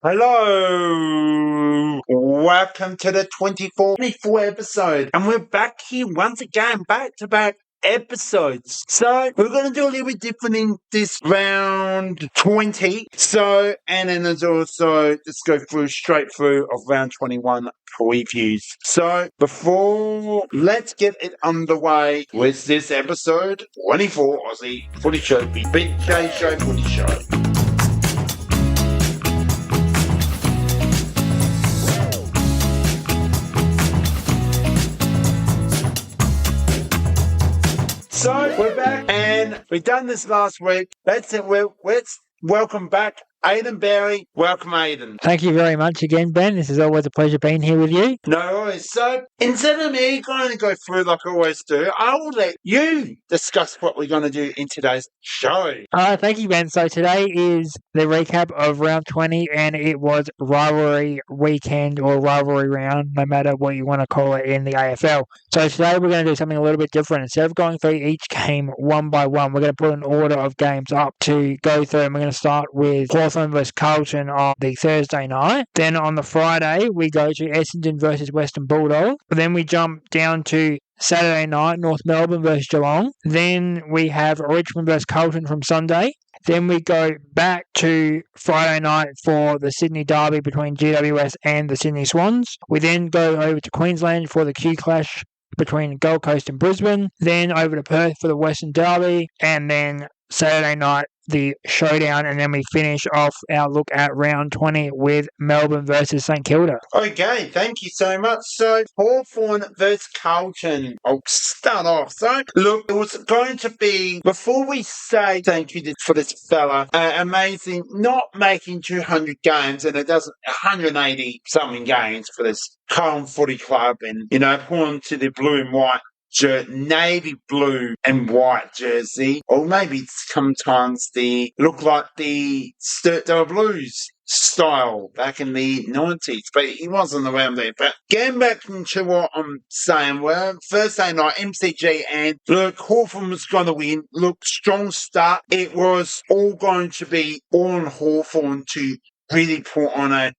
Hello, welcome to the 24 episode, and we're back here once again, back-to-back episodes. So we're going to do a little bit different in this round 20. And then there's also, let's go straight through of round 21 previews. So let's get it underway with this episode 24 Aussie Footy Show, Big J Show Footy Show. So we're back, and we've done this last week. Let's welcome back Aidan Barry. Welcome, Aidan. Thank you very much again, Ben. This is always a pleasure being here with you. No worries. So instead of me going to go through like I always do, I will let you discuss what we're going to do in today's show. Thank you, Ben. So today is the recap of round 20, and it was rivalry weekend or rivalry round, no matter what you want to call it in the AFL. So today we're going to do something a little bit different. Instead of going through each game one by one, we're going to put an order of games up to go through, and we're going to start with Hawthorn versus Carlton on the Thursday night. Then on the Friday, we go to Essendon versus Western Bulldogs. Then we jump down to Saturday night, North Melbourne versus Geelong. Then we have Richmond versus Carlton from Sunday. Then we go back to Friday night for the Sydney Derby between GWS and the Sydney Swans. We then go over to Queensland for the Q-Clash between Gold Coast and Brisbane. Then over to Perth for the Western Derby. And then Saturday night, the Showdown, and then we finish off our look at round 20 with Melbourne versus St Kilda. Okay, thank you so much. So, Hawthorn versus Carlton. I'll start off. So, look, it was going to be, before we say thank you for this fella, amazing, not making 200 games, and it doesn't, 180 something games for this Carlton Footy Club, and, pulling to the blue and white navy blue and white jersey, or maybe sometimes the look like the Sturt Blues style back in the 90s, but he wasn't around there. But getting back into what I'm saying, well, Thursday night, MCG, and look, Hawthorn was going to win. Look, strong start. It was all going to be on Hawthorn to really put on a,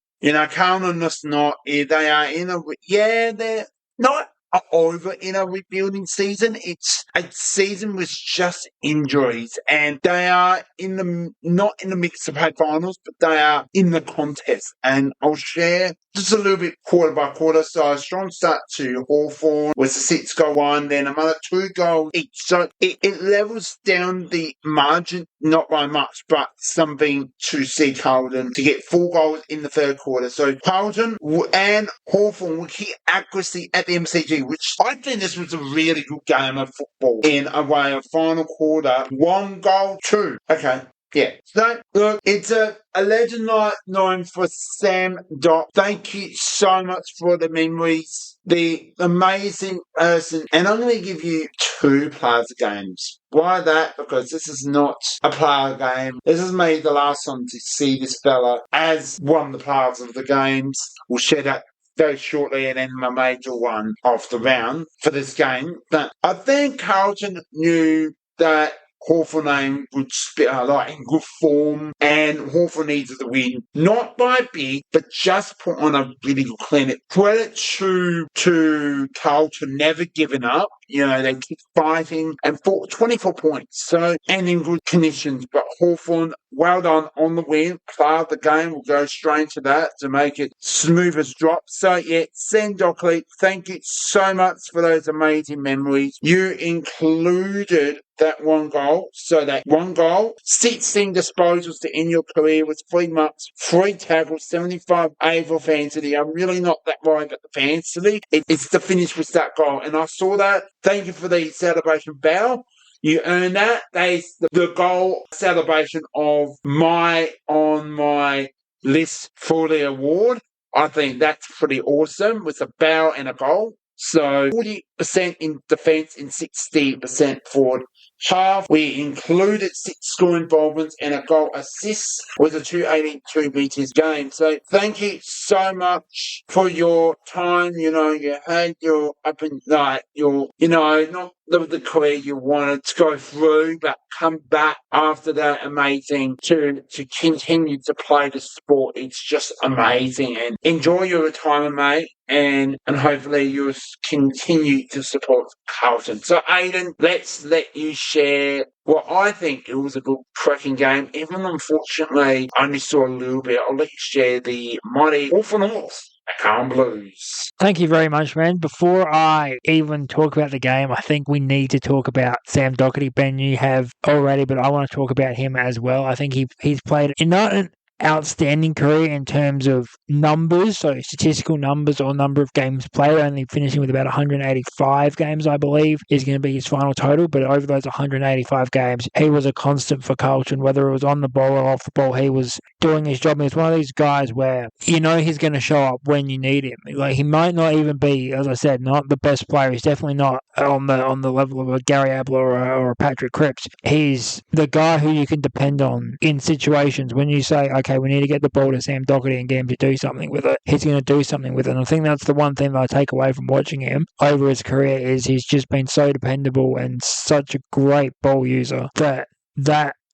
Carlton is not, they are in a, they're not over in a rebuilding season. It's a season with just injuries, and they are not in the mix to play finals, but they are in the contest. And I'll share just a little bit quarter by quarter. So a strong start to Hawthorn was a 6-goal one, then another 2 goals each. So it levels down the margin, not by much, but something to see Carlton to get 4 goals in the third quarter. So Carlton and Hawthorn will keep accuracy at the MCG, which I think this was a really good game of football in a way of final quarter. 1 goal, 2. Okay. Yeah. So, look, it's a legend night known for Sam Dock. Thank you so much for the memories, the amazing person. And I'm going to give you 2 players games. Why that? Because this is not a player game. This is me, the last one to see this fella as one of the players of the games. We'll share that very shortly, and then my major one of the round for this game. But I think Carlton knew that Hawthorn would in good form, and Hawthorn needed to win, not by big, but just put on a really good clinic. Credit to Carlton never giving up. They keep fighting, and for 24 points, and in good conditions. But Hawthorn, well done on the win. Player of the game, will go straight to that to make it smooth as drop. So, yeah, Sam Docherty, thank you so much for those amazing memories. You included that 1 goal. So that 1 goal, 16 disposals to end your career with 3 marks, 3 tackles, 75 AFL fantasy. I'm really not that worried about the fantasy. It's the finish with that goal. And I saw that. Thank you for the celebration bow. You earn that. That is the goal celebration of on my list for the award. I think that's pretty awesome with a bow and a goal. So 40% in defence and 60% forward. Half, we included 6 score involvements and a goal assist with a 282 metres game. So thank you so much for your time. You had your up and night, not the career you wanted to go through, but come back after that amazing to continue to play the sport. It's just amazing. And enjoy your retirement, mate. And hopefully you'll continue to support Carlton. So, Aidan, let's let you share what I think it was a good cracking game. Even unfortunately, I only saw a little bit. I'll let you share the mighty Hawthorn Horse. Carlton Blues. Thank you very much, man. Before I even talk about the game, I think we need to talk about Sam Docherty. Ben, you have already, but I want to talk about him as well. I think he's played not an outstanding career in terms of numbers, so statistical numbers or number of games played, only finishing with about 185 games, I believe, is going to be his final total. But over those 185 games, he was a constant for Carlton, whether it was on the ball or off the ball. He was doing his job. He's one of these guys where you know he's going to show up when you need him. Like, he might not even be, as I said, not the best player. He's definitely not on the level of a Gary Abler or a Patrick Cripps. He's the guy who you can depend on in situations when you say, okay, we need to get the ball to Sam Docherty and get him to do something with it. He's going to do something with it. And I think that's the one thing that I take away from watching him over his career is he's just been so dependable and such a great ball user that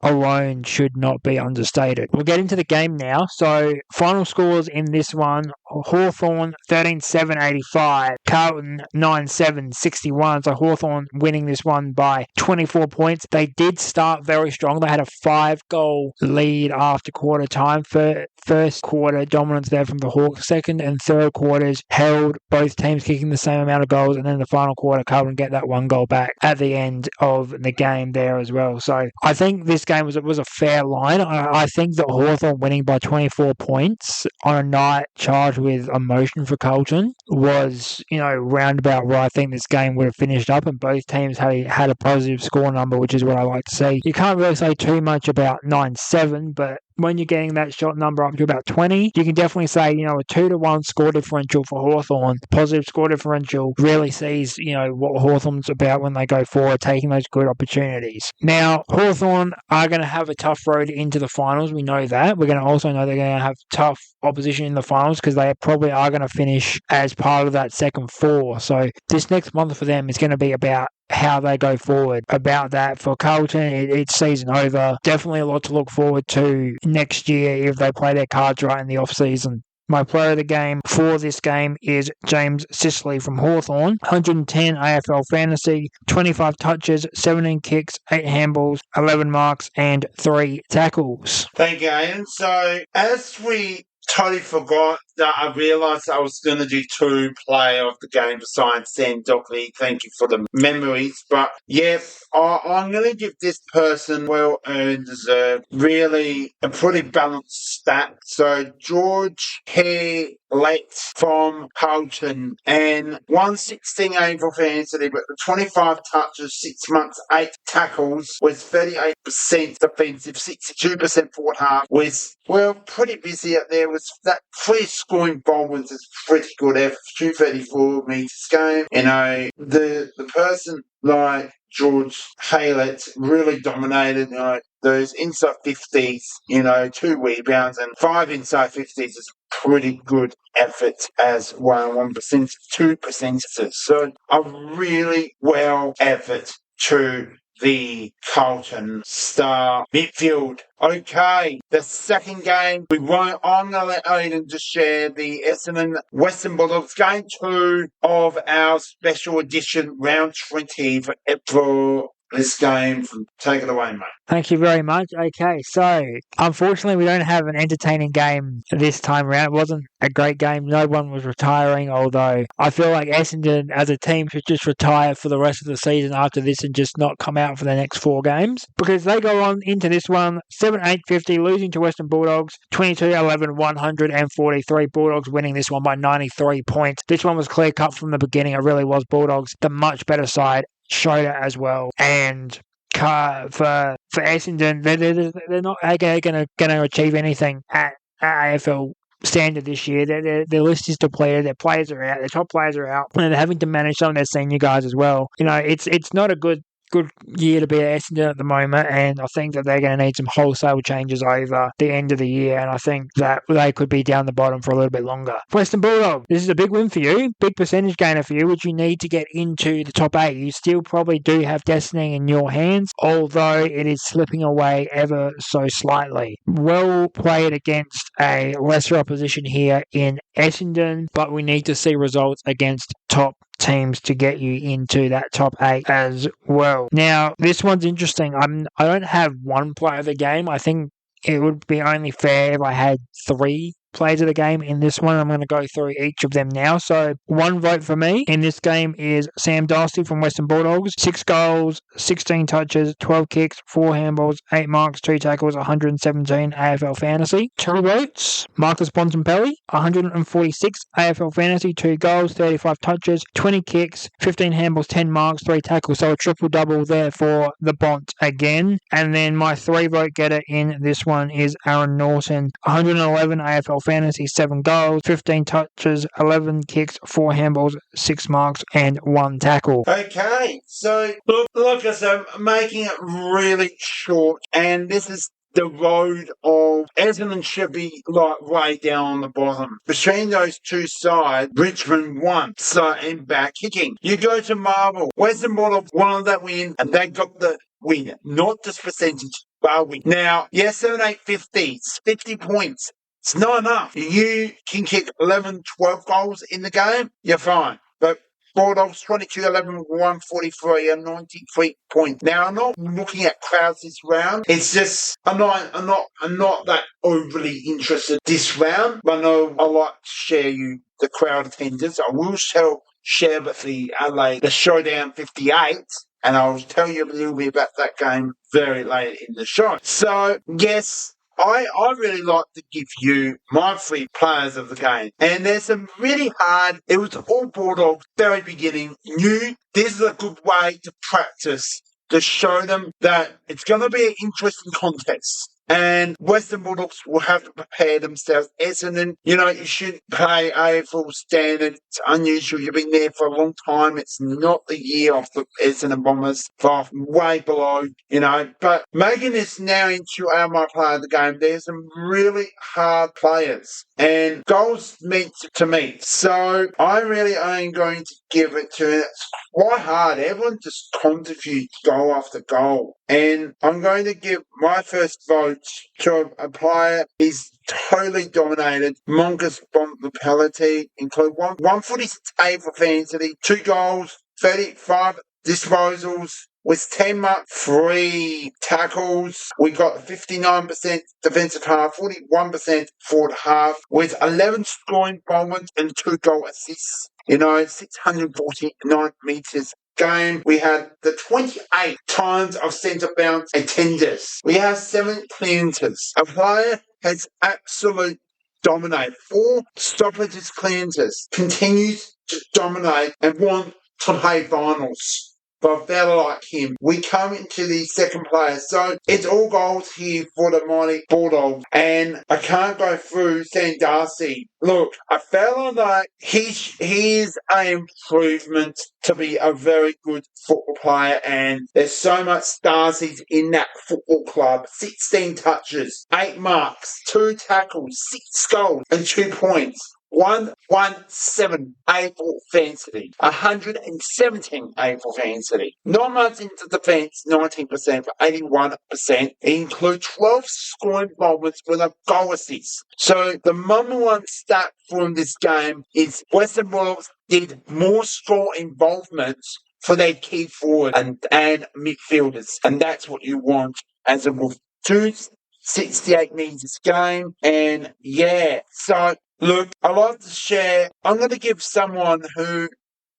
alone should not be understated. We'll get into the game now. So, final scores in this one: Hawthorn 13-7-85, Carlton 9-7-61. So Hawthorn winning this one by 24 points. They did start very strong. They had a 5-goal lead after quarter time. First quarter dominance there from the Hawks. Second and third quarters held, both teams kicking the same amount of goals, and then the final quarter, Carlton get that 1 goal back at the end of the game there as well. So I think this game was a fair line. I think that Hawthorn winning by 24 points on a night charged with emotion for Carlton was, roundabout where I think this game would have finished up, and both teams had a positive score number, which is what I like to see. You can't really say too much about 9-7, but when you're getting that shot number up to about 20, you can definitely say, a 2-1 score differential for Hawthorn, positive score differential, really sees, what Hawthorn's about when they go forward, taking those good opportunities. Now, Hawthorn are going to have a tough road into the finals. We know that. We're going to also know they're going to have tough opposition in the finals because they probably are going to finish as part of that second four. So this next month for them is going to be about how they go forward. About that for Carlton, it's season over. Definitely a lot to look forward to next year if they play their cards right in the off-season. My player of the game for this game is James Sicily from Hawthorn. 110 AFL fantasy, 25 touches, 17 kicks, 8 handballs, 11 marks, and 3 tackles. Thank you, Ian. So, as we totally forgot that I realised I was going to do 2 player of the game besides Sam Docherty. Thank you for the memories. But yes, I'm going to give this person well-earned deserved. Really a pretty balanced stat. So George Let from Carlton and 116 AFL fantasy, but the 25 touches, 6 months, 8 tackles with 38% defensive, 62% forward half with, pretty busy out there with that 3 scoring bowlers is pretty good effort, 234 metres game. The person like George Haylett really dominated, those inside 50s, 2 rebounds and 5 inside 50s is pretty good effort as well. 1%, 2 percentages. So a really well effort to the Carlton star midfield. Okay, the second game, I'm going to let Aidan just share the Essendon Western Bulldogs game 2 of our special edition round 20 for this game. Take it away, mate. Thank you very much. Okay, so unfortunately we don't have an entertaining game this time around. It wasn't a great game. No one was retiring, although I feel like Essendon as a team should just retire for the rest of the season after this and just not come out for the next 4 games, because they go on into this one 7-8-50, losing to Western Bulldogs 22-11, 143. Bulldogs winning this one by 93 points. This one was clear cut from the beginning. It really was Bulldogs, the much better side. Showed it as well. And for Essendon, they're not going to achieve anything at AFL standard this year. Their list is depleted. Their players are out. Their top players are out. And they're having to manage some of their senior guys as well. It's not a good good year to be at Essendon at the moment, and I think that they're going to need some wholesale changes over the end of the year, and I think that they could be down the bottom for a little bit longer. Western Bulldogs, this is a big win for you, big percentage gainer for you, which you need to get into the top 8. You still probably do have destiny in your hands, although it is slipping away ever so slightly. Well played against a lesser opposition here in Essendon, but we need to see results against top teams to get you into that top 8 as well. Now, this one's interesting. I don't have one player of the game. I think it would be only fair if I had 3 plays of the game in this one. I'm going to go through each of them now. So 1 vote for me in this game is Sam Darcy from Western Bulldogs. 6 goals, 16 touches, 12 kicks, 4 handballs, 8 marks, 2 tackles, 117 AFL Fantasy. 2 votes, Marcus Bontempelli, 146 AFL Fantasy, 2 goals, 35 touches, 20 kicks, 15 handballs, 10 marks, 3 tackles. So a triple-double there for the Bont again. And then my 3 vote getter in this one is Aaron Norton, 111 AFL Fantasy, 7 goals, 15 touches, 11 kicks, 4 handballs, 6 marks, and 1 tackle. Okay, so look, like I said, making it really short, and this is the road of Essendon should be like way down on the bottom. Between those two sides, Richmond won, so in back kicking. You go to Marvel, Western Bulldogs wanted that win, and they got the win, not just percentage, but a win. Now, yes, 7, 8, 50, 50 points. It's not enough. You can kick 11, 12 goals in the game, you're fine. But Bulldogs 22, 11, 143 and 93 points. Now, I'm not looking at crowds this round. It's just I'm not that overly interested this round. But I know I like to share you the crowd attendance. I will share with the Adelaide the Showdown 58. And I'll tell you a little bit about that game very late in the show. So, yes, I really like to give you my 3 players of the game. And there's some really hard, it was all Bulldogs, very beginning, knew this is a good way to practice, to show them that it's going to be an interesting contest. And Western Bulldogs will have to prepare themselves. Essendon, you should play AFL standard. It's unusual. You've been there for a long time. It's not the year of the Essendon Bombers, far way below, But making this now into my player of the game, there's some really hard players. And goals meant to meet. So I really am going to give it to it. It's quite hard. Everyone just contributes goal after goal. And I'm going to give my first vote to a player he's totally dominated. Marcus Bontempelli, include 146 AFL Fantasy, 2 goals, 35 disposals, with 10 marks, 3 tackles. We got 59% defensive half, 41% forward half, with 11 scoring involvements and 2 goal assists. 649 metres game. We had the 28 times of centre bounce attenders. We have 7 clearances. A player has absolute dominated. 4 stoppages clearances. Continues to dominate and want to play finals. But a fella like him, we come into the second player. So it's all goals here for the mighty Bulldogs. And I can't go through Sam Darcy. Look, a fella like he is an improvement to be a very good football player. And there's so much Darcy's in that football club. 16 touches, 8 marks, 2 tackles, 6 goals and 2 points. 117 AFL Fantasy, 117 AFL Fantasy. 9 months into defence, 19% for 81%. It includes 12 scoring involvements with a goal assist. So the number one stat from this game is Western Bulldogs did more score involvements for their key forward and midfielders. And that's what you want as a move. 268 metres game. And yeah, so look, I like to share. I'm going to give someone who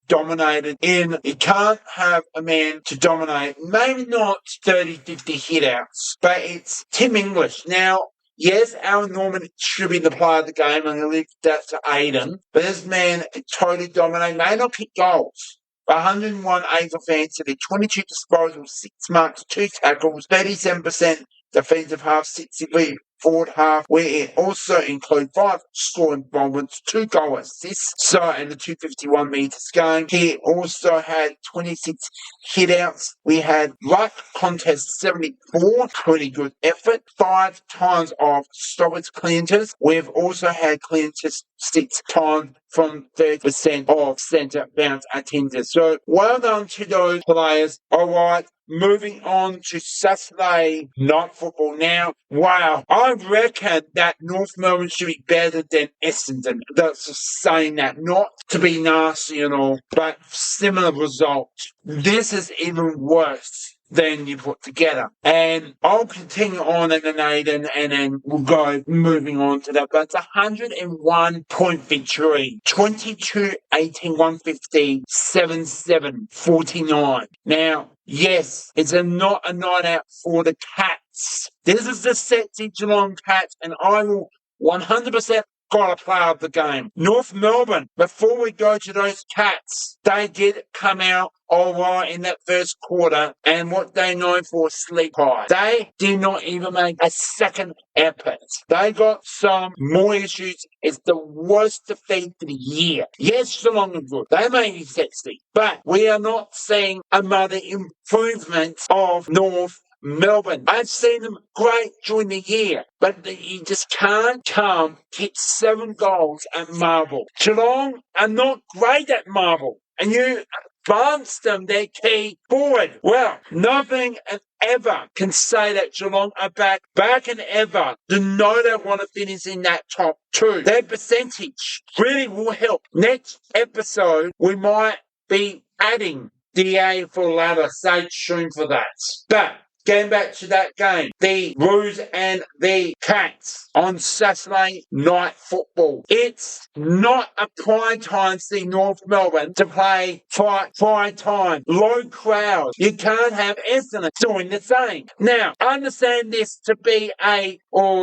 dominated in. You can't have a man to dominate, maybe not 30, 50 hitouts, but it's Tim English. Now, yes, Aaron Norman should be the player of the game. I'm going to leave that to Aiden. But this man totally dominated. May not kick goals. 101 AFL Fantasy, 22 disposals, 6 marks, 2 tackles, 37% defensive half, 63 forward half, where it also includes 5 score involvements, 2 goal assists, so in the 251 metres game. He also had 26 hit-outs. We had ruck contest 74, pretty good effort. 5 times of stoppage clearances. We've also had clearances 6 times from 30% of centre bounce attendance. So well done to those players. All right. Moving on to Saturday night football now. Wow, I reckon that North Melbourne should be better than Essendon. That's just saying that, not to be nasty and all, but similar result. This is even worse than you put together. And I'll continue on in an Aiden and then we'll go moving on to that. But it's 101 point victory. 22-18, 150, 7-7, 49. Now, yes, it's not a night out for the Cats. This is the sexy Geelong Cats, and I will 100% got to play out the game. North Melbourne, before we go to those Cats, they did come out all right in that first quarter, and what they know for sleep high. They did not even make a second effort. They got some more issues. It's the worst defeat of the year. Yes, Geelong are good. They may be sexy, but we are not seeing another improvement of North Melbourne. I've seen them great during the year, but you just can't kick 7 goals at Marvel. Geelong are not great at Marvel, and you advanced them their key forward. Well, nothing and ever can say that Geelong are back and ever to know they want to finish in that top 2. Their percentage really will help. Next episode, we might be adding the AFL ladder. Stay tuned for that. But getting back to that game, the Roos and the Cats on Saturday night football. It's not a prime time to see North Melbourne to play prime time. Low crowd. You can't have Essendon doing the same. Now, I understand this to be a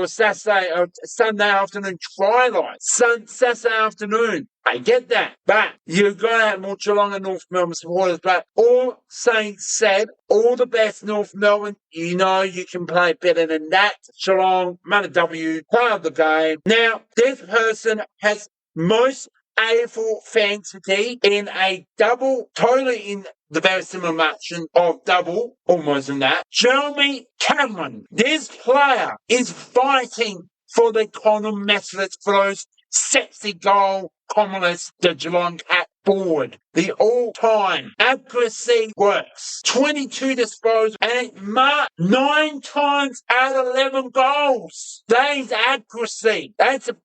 Saturday or Sunday afternoon twilight. Saturday afternoon. I get that, but you've got to have more Geelong and North Melbourne supporters. But all saying said, all the best North Melbourne, you know you can play better than that. Geelong, Mother W, play of the game. Now, this person has most AFL fantasy in a double, totally in the very similar matching of double, almost in that. Jeremy Cameron, this player is fighting for the Conor Messers for those sexy goal commoners, the Geelong Cat forward. The all-time accuracy works. 22 disposals and it marked 9 times out of 11 goals. That is accuracy. That's a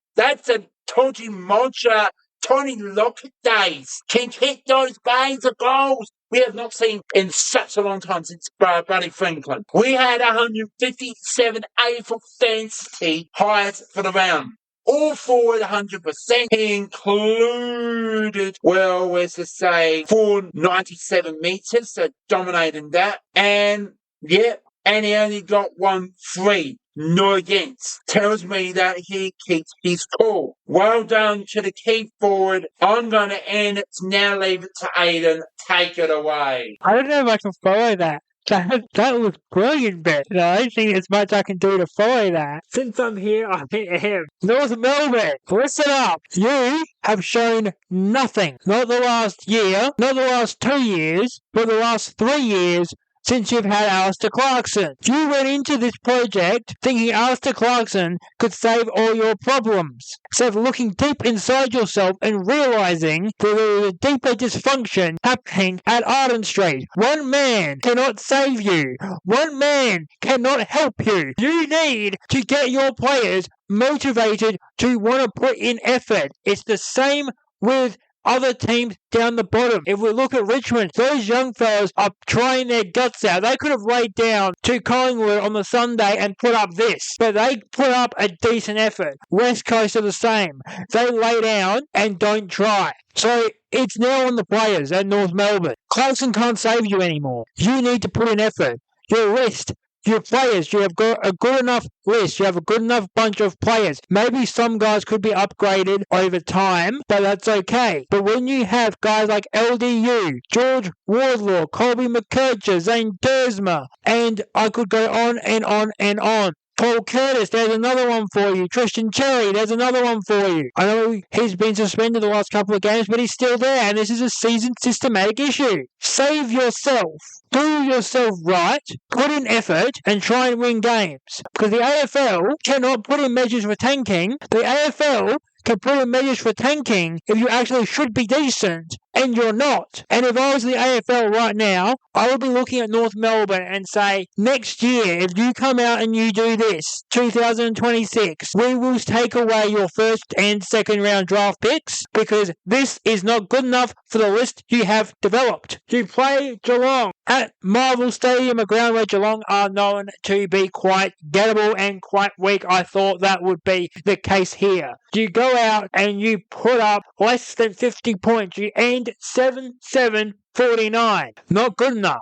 Tony Mocha, Tony Lockett days. Can hit those bags of goals we have not seen in such a long time since Buddy Franklin. We had 157 AFL fantasy highest for the round. All forward 100%. He included, 497 metres, so dominating that. And he only got 1 free. No against. Tells me that he keeps his cool. Well done to the key forward. I'm going to end it. Now leave it to Aiden. Take it away. I don't know if I can follow that. That was brilliant, Ben. I don't think there's much I can do to follow that. Since I'm here, I am. North Melbourne, listen up. You have shown nothing. Not the last year, not the last 2 years, but the last 3 years since you've had Alistair Clarkson. You went into this project thinking Alistair Clarkson could save all your problems. Instead of looking deep inside yourself and realising that there is a deeper dysfunction happening at Arden Street. One man cannot save you. One man cannot help you. You need to get your players motivated to want to put in effort. It's the same with other teams down the bottom. If we look at Richmond, those young fellas are trying their guts out. They could have laid down to Collingwood on the Sunday and put up this, but they put up a decent effort. West Coast are the same. They lay down and don't try. So it's now on the players at North Melbourne. Clarkson can't save you anymore. You need to put in effort. Your list, your players, you have got a good enough list, you have a good enough bunch of players. Maybe some guys could be upgraded over time, but that's okay. But when you have guys like LDU, George Wardlaw, Colby McKercher, Zane Dersma, and I could go on and on and on. Paul Curtis, there's another one for you. Tristan Cherry, there's another one for you. I know he's been suspended the last couple of games, but he's still there, and this is a season systematic issue. Save yourself. Do yourself right, put in effort, and try and win games. Because the AFL cannot put in measures for tanking. The AFL can put in measures for tanking if you actually should be decent, and you're not. And if I was the AFL right now, I would be looking at North Melbourne and say, next year, if you come out and you do this, 2026, we will take away your first and second round draft picks because this is not good enough for the list you have developed. You play Geelong at Marvel Stadium, a ground where Geelong are known to be quite gettable and quite weak. I thought that would be the case here. You go out and you put up less than 50 points. You end 7-7-49. Not good enough.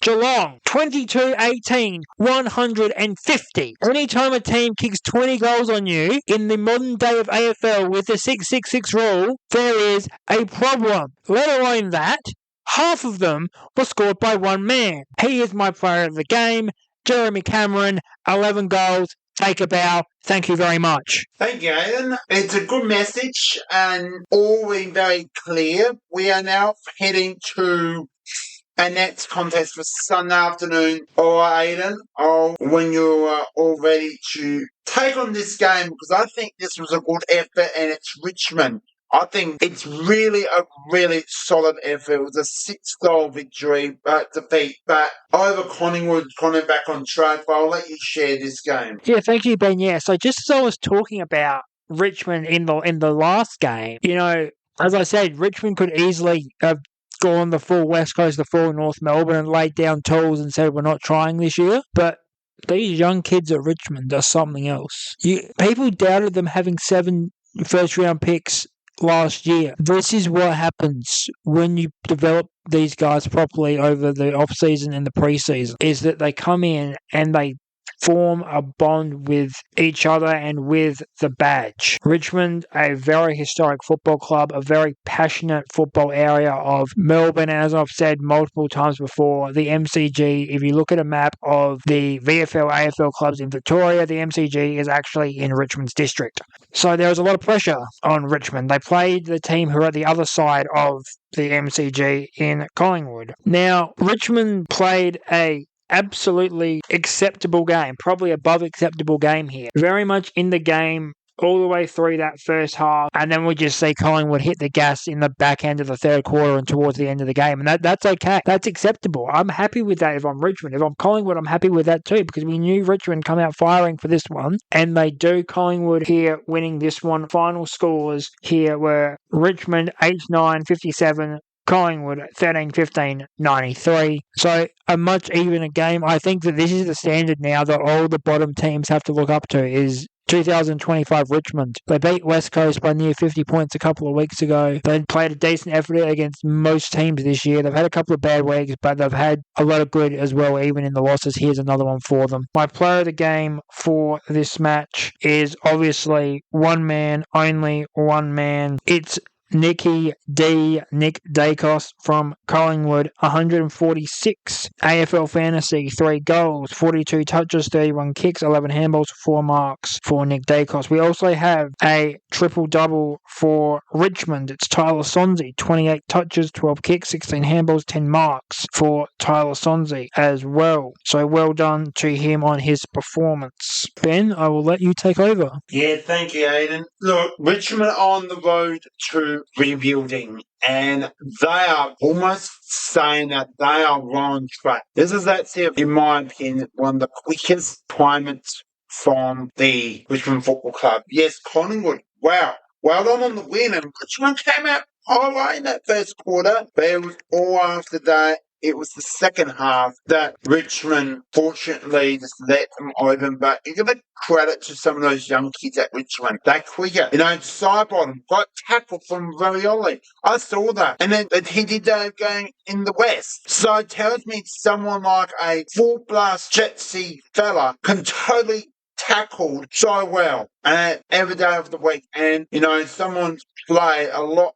Geelong, 22-18, 150. Anytime a team kicks 20 goals on you in the modern day of AFL with the 6-6-6 rule, there is a problem. Let alone that, half of them were scored by one man. He is my player of the game, Jeremy Cameron, 11 goals. Take a bow. Thank you very much. Thank you, Aidan. It's a good message and all being very clear. We are now heading to a next contest for Sunday afternoon. Alright, Aidan, when you're all ready to take on this game, because I think this was a good effort and it's Richmond. I think it's really a really solid effort. It was a 6-goal victory, defeat, but over Collingwood, back on track. But I'll let you share this game. Yeah, thank you, Ben. Yeah, so just as I was talking about Richmond in the last game, you know, as I said, Richmond could easily have gone the full West Coast, the full North Melbourne, and laid down tools and said we're not trying this year. But these young kids at Richmond are something else. People doubted them having 7 first-round picks last year. This is what happens when you develop these guys properly over the off-season and the pre-season, is that they come in and they form a bond with each other and with the badge. Richmond, a very historic football club, a very passionate football area of Melbourne, and as I've said multiple times before, the MCG, if you look at a map of the VFL, AFL clubs in Victoria, the MCG is actually in Richmond's district. So there was a lot of pressure on Richmond. They played the team who are at the other side of the MCG in Collingwood. Now, Richmond played a absolutely acceptable game, probably above acceptable game here. Very much in the game all the way through that first half, and then we just see Collingwood hit the gas in the back end of the third quarter and towards the end of the game, and that's okay. That's acceptable. I'm happy with that if I'm Richmond. If I'm Collingwood, I'm happy with that too, because we knew Richmond come out firing for this one, and they do. Collingwood here winning this one. Final scores here were Richmond 8-9-57, Collingwood 13-15-93. So a much evener game. I think that this is the standard now that all the bottom teams have to look up to is 2025 Richmond. They beat West Coast by near 50 points a couple of weeks ago. They played a decent effort against most teams this year. They've had a couple of bad weeks, but they've had a lot of good as well, even in the losses. Here's another one for them. My player of the game for this match is obviously one man, only one man. It's Nick Dacos from Collingwood, 146 AFL Fantasy, 3 goals, 42 touches, 31 kicks, 11 handballs, 4 marks for Nick Dacos. We also have a triple-double for Richmond. It's Tyler Sonsie, 28 touches, 12 kicks, 16 handballs, 10 marks for Tyler Sonsie as well. So well done to him on his performance. Ben, I will let you take over. Yeah, thank you, Aidan. Look, Richmond are on the road to rebuilding, and they are almost saying that they are on track. This is, in my opinion, one of the quickest climates from the Richmond Football Club. Yes, Collingwood, wow. Well done on the win, and Richmond came out all right in that first quarter, but it was all after that. It was the second half that Richmond, fortunately, just let them open. But you give a credit to some of those young kids at Richmond. They're quicker. Side bottom, got tackled from very early. I saw that. And then he did that game in the West. So it tells me someone like a full-blast Jetsy fella can totally tackled so well every day of the week, and someone's played a lot.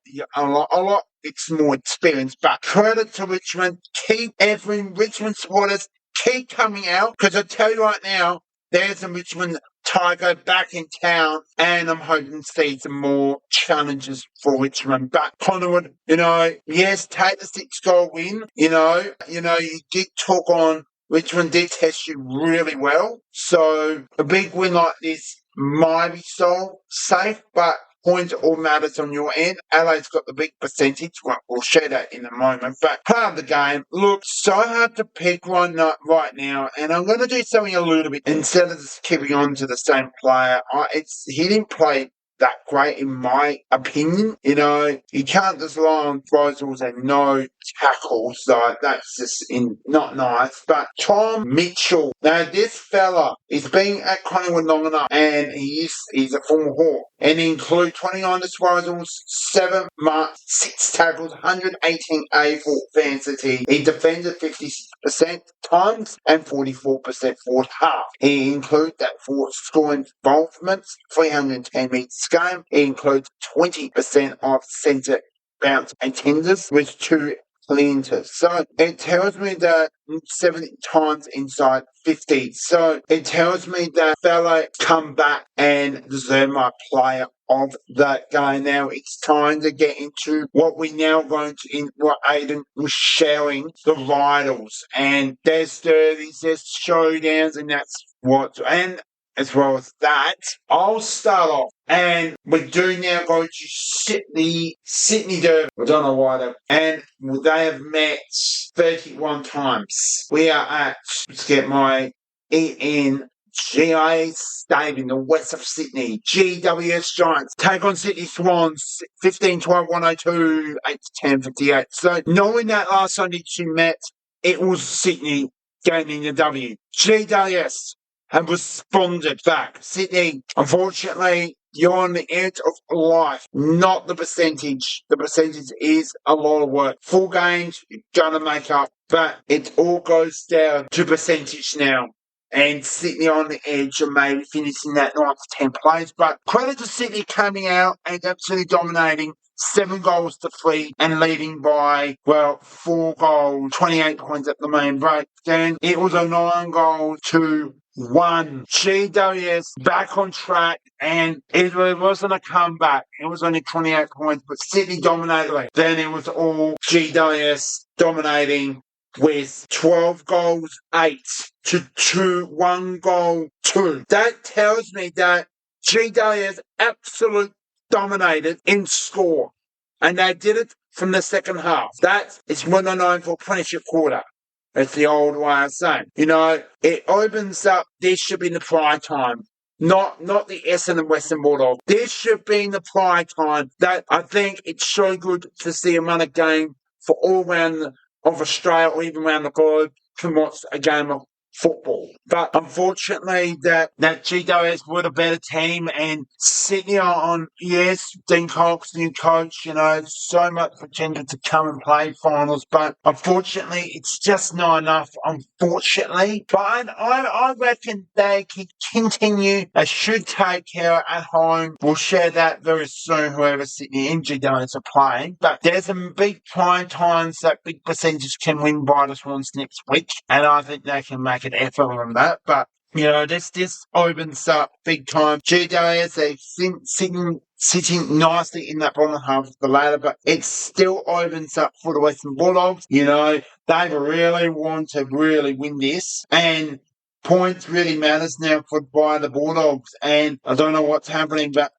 It's more experience, but credit to Richmond. Keep every Richmond supporters keep coming out, because I tell you right now, there's a Richmond Tiger back in town, and I'm hoping to see some more challenges for Richmond. But Collingwood, yes, take the 6-goal win. You did talk on Richmond did test you really well. So a big win like this might be so safe, but points all matters on your end. Adelaide's got the big percentage. Well, we'll share that in a moment. But part of the game, look, so hard to pick one right now. And I'm going to do something a little bit, instead of just keeping on to the same player. He didn't play that great in my opinion. You can't just rely on throws and no tackles. So that's just not nice. But Tom Mitchell, now this fella, he's been at Collingwood long enough, and he's a former Hawk. And he includes 29 disposals, 7 marks, 6 tackles, 118 AFL fantasy. He defended 56% times and 44% forward half. He includes that for scoring involvements, 310 metres game. He includes 20% of centre bounce and tenders with 2 clearances. So it tells me that 70 times inside 50. So it tells me that fella come back and deserve my player of that game. Now it's time to get into what we now going to in what Aiden was sharing, the rivals. And there's derbies, there's showdowns, and that's what, and as well as that, I'll start off. And we do now go to Sydney Derby. I don't know why and they have met 31 times. We are at, let's get my GIA Stadium, the west of Sydney. GWS Giants take on Sydney Swans, 15-12-102, 8-10-58. So knowing that last Sunday two met, it was Sydney gaining the W. GWS have responded back. Sydney, unfortunately, you're on the edge of life, not the percentage. The percentage is a lot of work. Full games, you're going to make up, but it all goes down to percentage now. And Sydney on the edge of maybe finishing that 9 to 10 plays. But credit to Sydney coming out and absolutely dominating. 7 goals to 3 and leading by, 4 goals, 28 points at the main break. Then it was a 9-goal to 1. GWS back on track, and it wasn't a comeback. It was only 28 points, but Sydney dominated. Then it was all GWS dominating with 12 goals, 8 to 2, 1 goal, 2. That tells me that GWS absolutely dominated in score. And they did it from the second half. That is what they're known for, premiership quarter. That's the old way of saying. It opens up, this should be the prime time. Not the Essendon Western Bulldogs. This should be the prime time. That I think it's so good to see a run game for all around of Australia or even around the globe to watch a game of football. But unfortunately that GWS were the better team, and Sydney are on, yes, Dean Cox, new coach, so much potential to come and play finals, but unfortunately it's just not enough, unfortunately. But I reckon they can continue. They should take care at home. We'll share that very soon, whoever Sydney and GWS are playing. But there's some big prime times that big percentage can win by the Swans next week, and I think they can make an effort on that. But this opens up big time. GWS, they're sitting nicely in that bottom half of the ladder, but it still opens up for the Western Bulldogs. They really want to really win this, and points really matters now by the Bulldogs. And I don't know what's happening, but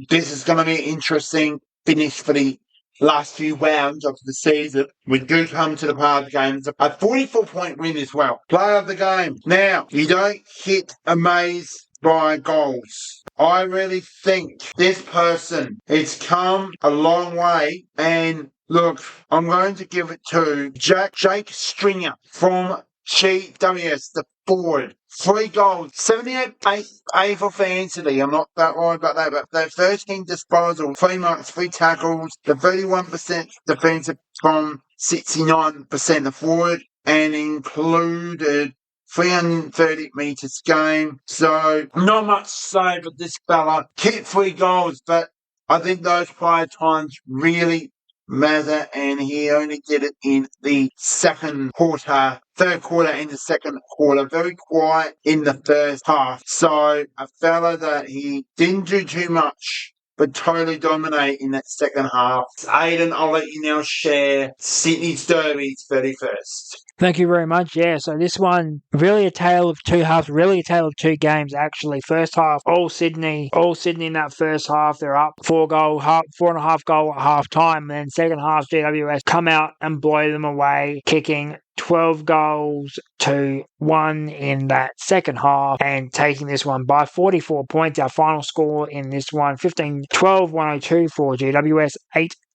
this is going to be an interesting finish for the last few rounds of the season. We do come to the part of the game. It's a 44-point win as well. Player of the game. Now, you don't hit amazed by goals. I really think this person has come a long way, and look, I'm going to give it to Jake Stringer from GWS, the forward. 3 goals, 78 AFL fantasy. I'm not that worried about that, but the 13 disposal, 3 marks, 3 tackles, the 31% defensive from 69% the forward, and included 330 metres game. So not much to say, but this fella kicked 3 goals, but I think those 5 times really matter, and he only did it in the third quarter and the second quarter. Very quiet in the first half. So a fella that he didn't do too much, but totally dominate in that second half. Aiden, I'll let you now share Sydney's Derbies 31st. Thank you very much. Yeah, so this one, really a tale of two halves, really a tale of two games, actually. First half, all Sydney in that first half. They're up 4.5 goal at half time. And then second half, GWS come out and blow them away, kicking 12 goals to 1 in that second half and taking this one by 44 points. Our final score in this one, 15-12-102 for GWS,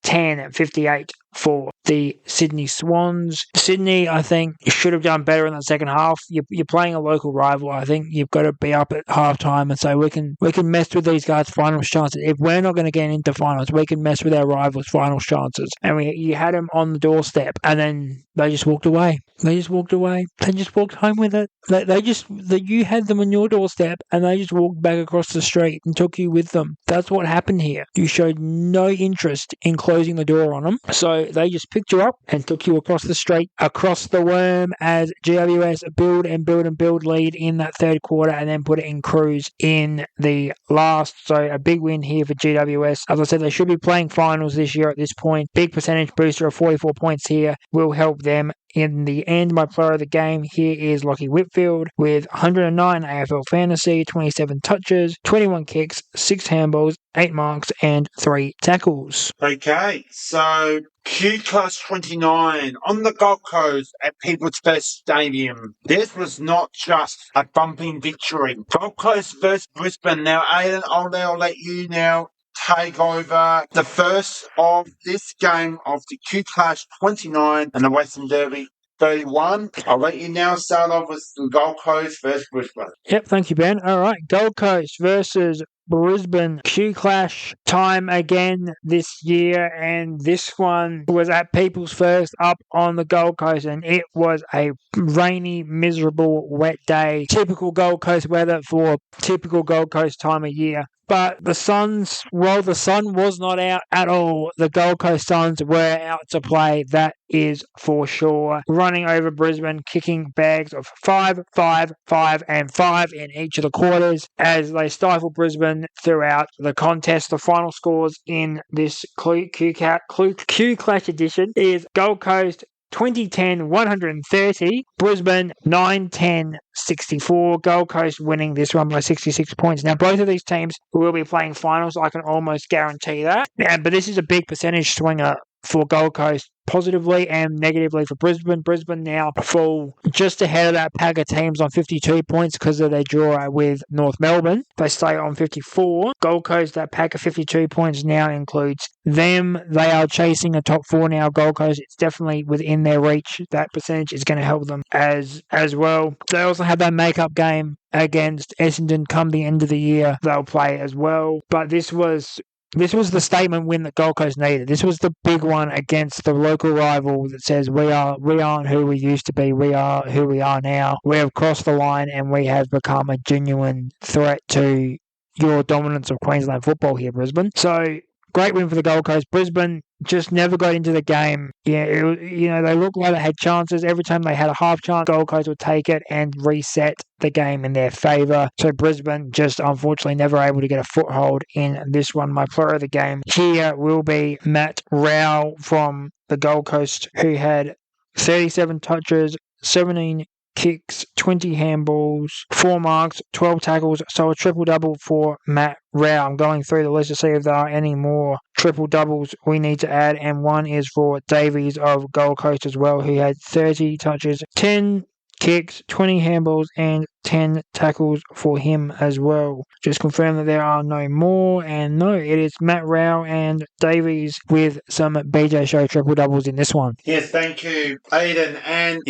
8-10-58 for the Sydney Swans. Sydney, I think, should have done better in the second half. You're playing a local rival. I think you've got to be up at halftime and say we can mess with these guys' final chances. If we're not going to get into finals, we can mess with our rivals' final chances. And you had them on the doorstep, and then they just walked away. They just walked home with it. You had them on your doorstep, and they just walked back across the street and took you with them. That's what happened here. You showed no interest in closing the door on them, so they just picked you up and took you across the street, across the worm, as GWS build lead in that third quarter, and then put it in cruise in the last. So a big win here for GWS. As I said, they should be playing finals this year at this point. Big percentage booster of 44 points here will help them. In the end, my player of the game here is Lachie Whitfield with 109 AFL Fantasy, 27 touches, 21 kicks, 6 handballs, 8 marks, and 3 tackles. Okay, so Q-Clash 29 on the Gold Coast at People's First Stadium. This was not just a bumping victory. Gold Coast versus Brisbane. Now, Aiden, I'll let you now take over the first of this game of the Q-Clash 29 and the Western Derby 31. I'll let you now start off with the Gold Coast versus Brisbane. Yep, thank you, Ben. All right, Gold Coast versus Brisbane. Q-Clash time again this year, and this one was at People's First up on the Gold Coast, and it was a rainy, miserable, wet day. Typical Gold Coast weather for typical Gold Coast time of year. But the Suns, while the sun was not out at all, the Gold Coast Suns were out to play, that is for sure. Running over Brisbane, kicking bags of 5, 5, 5, and 5 in each of the quarters as they stifle Brisbane throughout the contest. The final scores in this Q-Clash edition is Gold Coast 2010 130, Brisbane 9-10 64. Gold Coast winning this one by 66 points. Now, both of these teams will be playing finals. I can almost guarantee that. But this is a big percentage swinger for Gold Coast, positively and negatively for Brisbane. Brisbane now fall just ahead of that pack of teams on 52 points because of their draw with North Melbourne. They stay on 54. Gold Coast, that pack of 52 points now includes them. They are chasing a top 4 now. Gold Coast, it's definitely within their reach. That percentage is going to help them as well. They also have that make-up game against Essendon come the end of the year. They'll play as well. But this was the statement win that Gold Coast needed. This was the big one against the local rival that says we aren't who we used to be. We are who we are now. We have crossed the line and we have become a genuine threat to your dominance of Queensland football here, Brisbane. So, great win for the Gold Coast. Brisbane just never got into the game. They looked like they had chances. Every time they had a half chance, Gold Coast would take it and reset the game in their favour. So Brisbane just unfortunately never able to get a foothold in this one. My player of the game here will be Matt Rao from the Gold Coast, who had 37 touches, 17 kicks, 20 handballs, 4 marks, 12 tackles, so a triple-double for Matt Rao. I'm going through the list to see if there are any more triple-doubles we need to add, and one is for Davies of Gold Coast as well, who had 30 touches, 10 kicks, 20 handballs, and 10 tackles for him as well. Just confirm that there are no more, and no, it is Matt Rao and Davies with some BJ Show triple doubles in this one. Yes, thank you, Aiden. And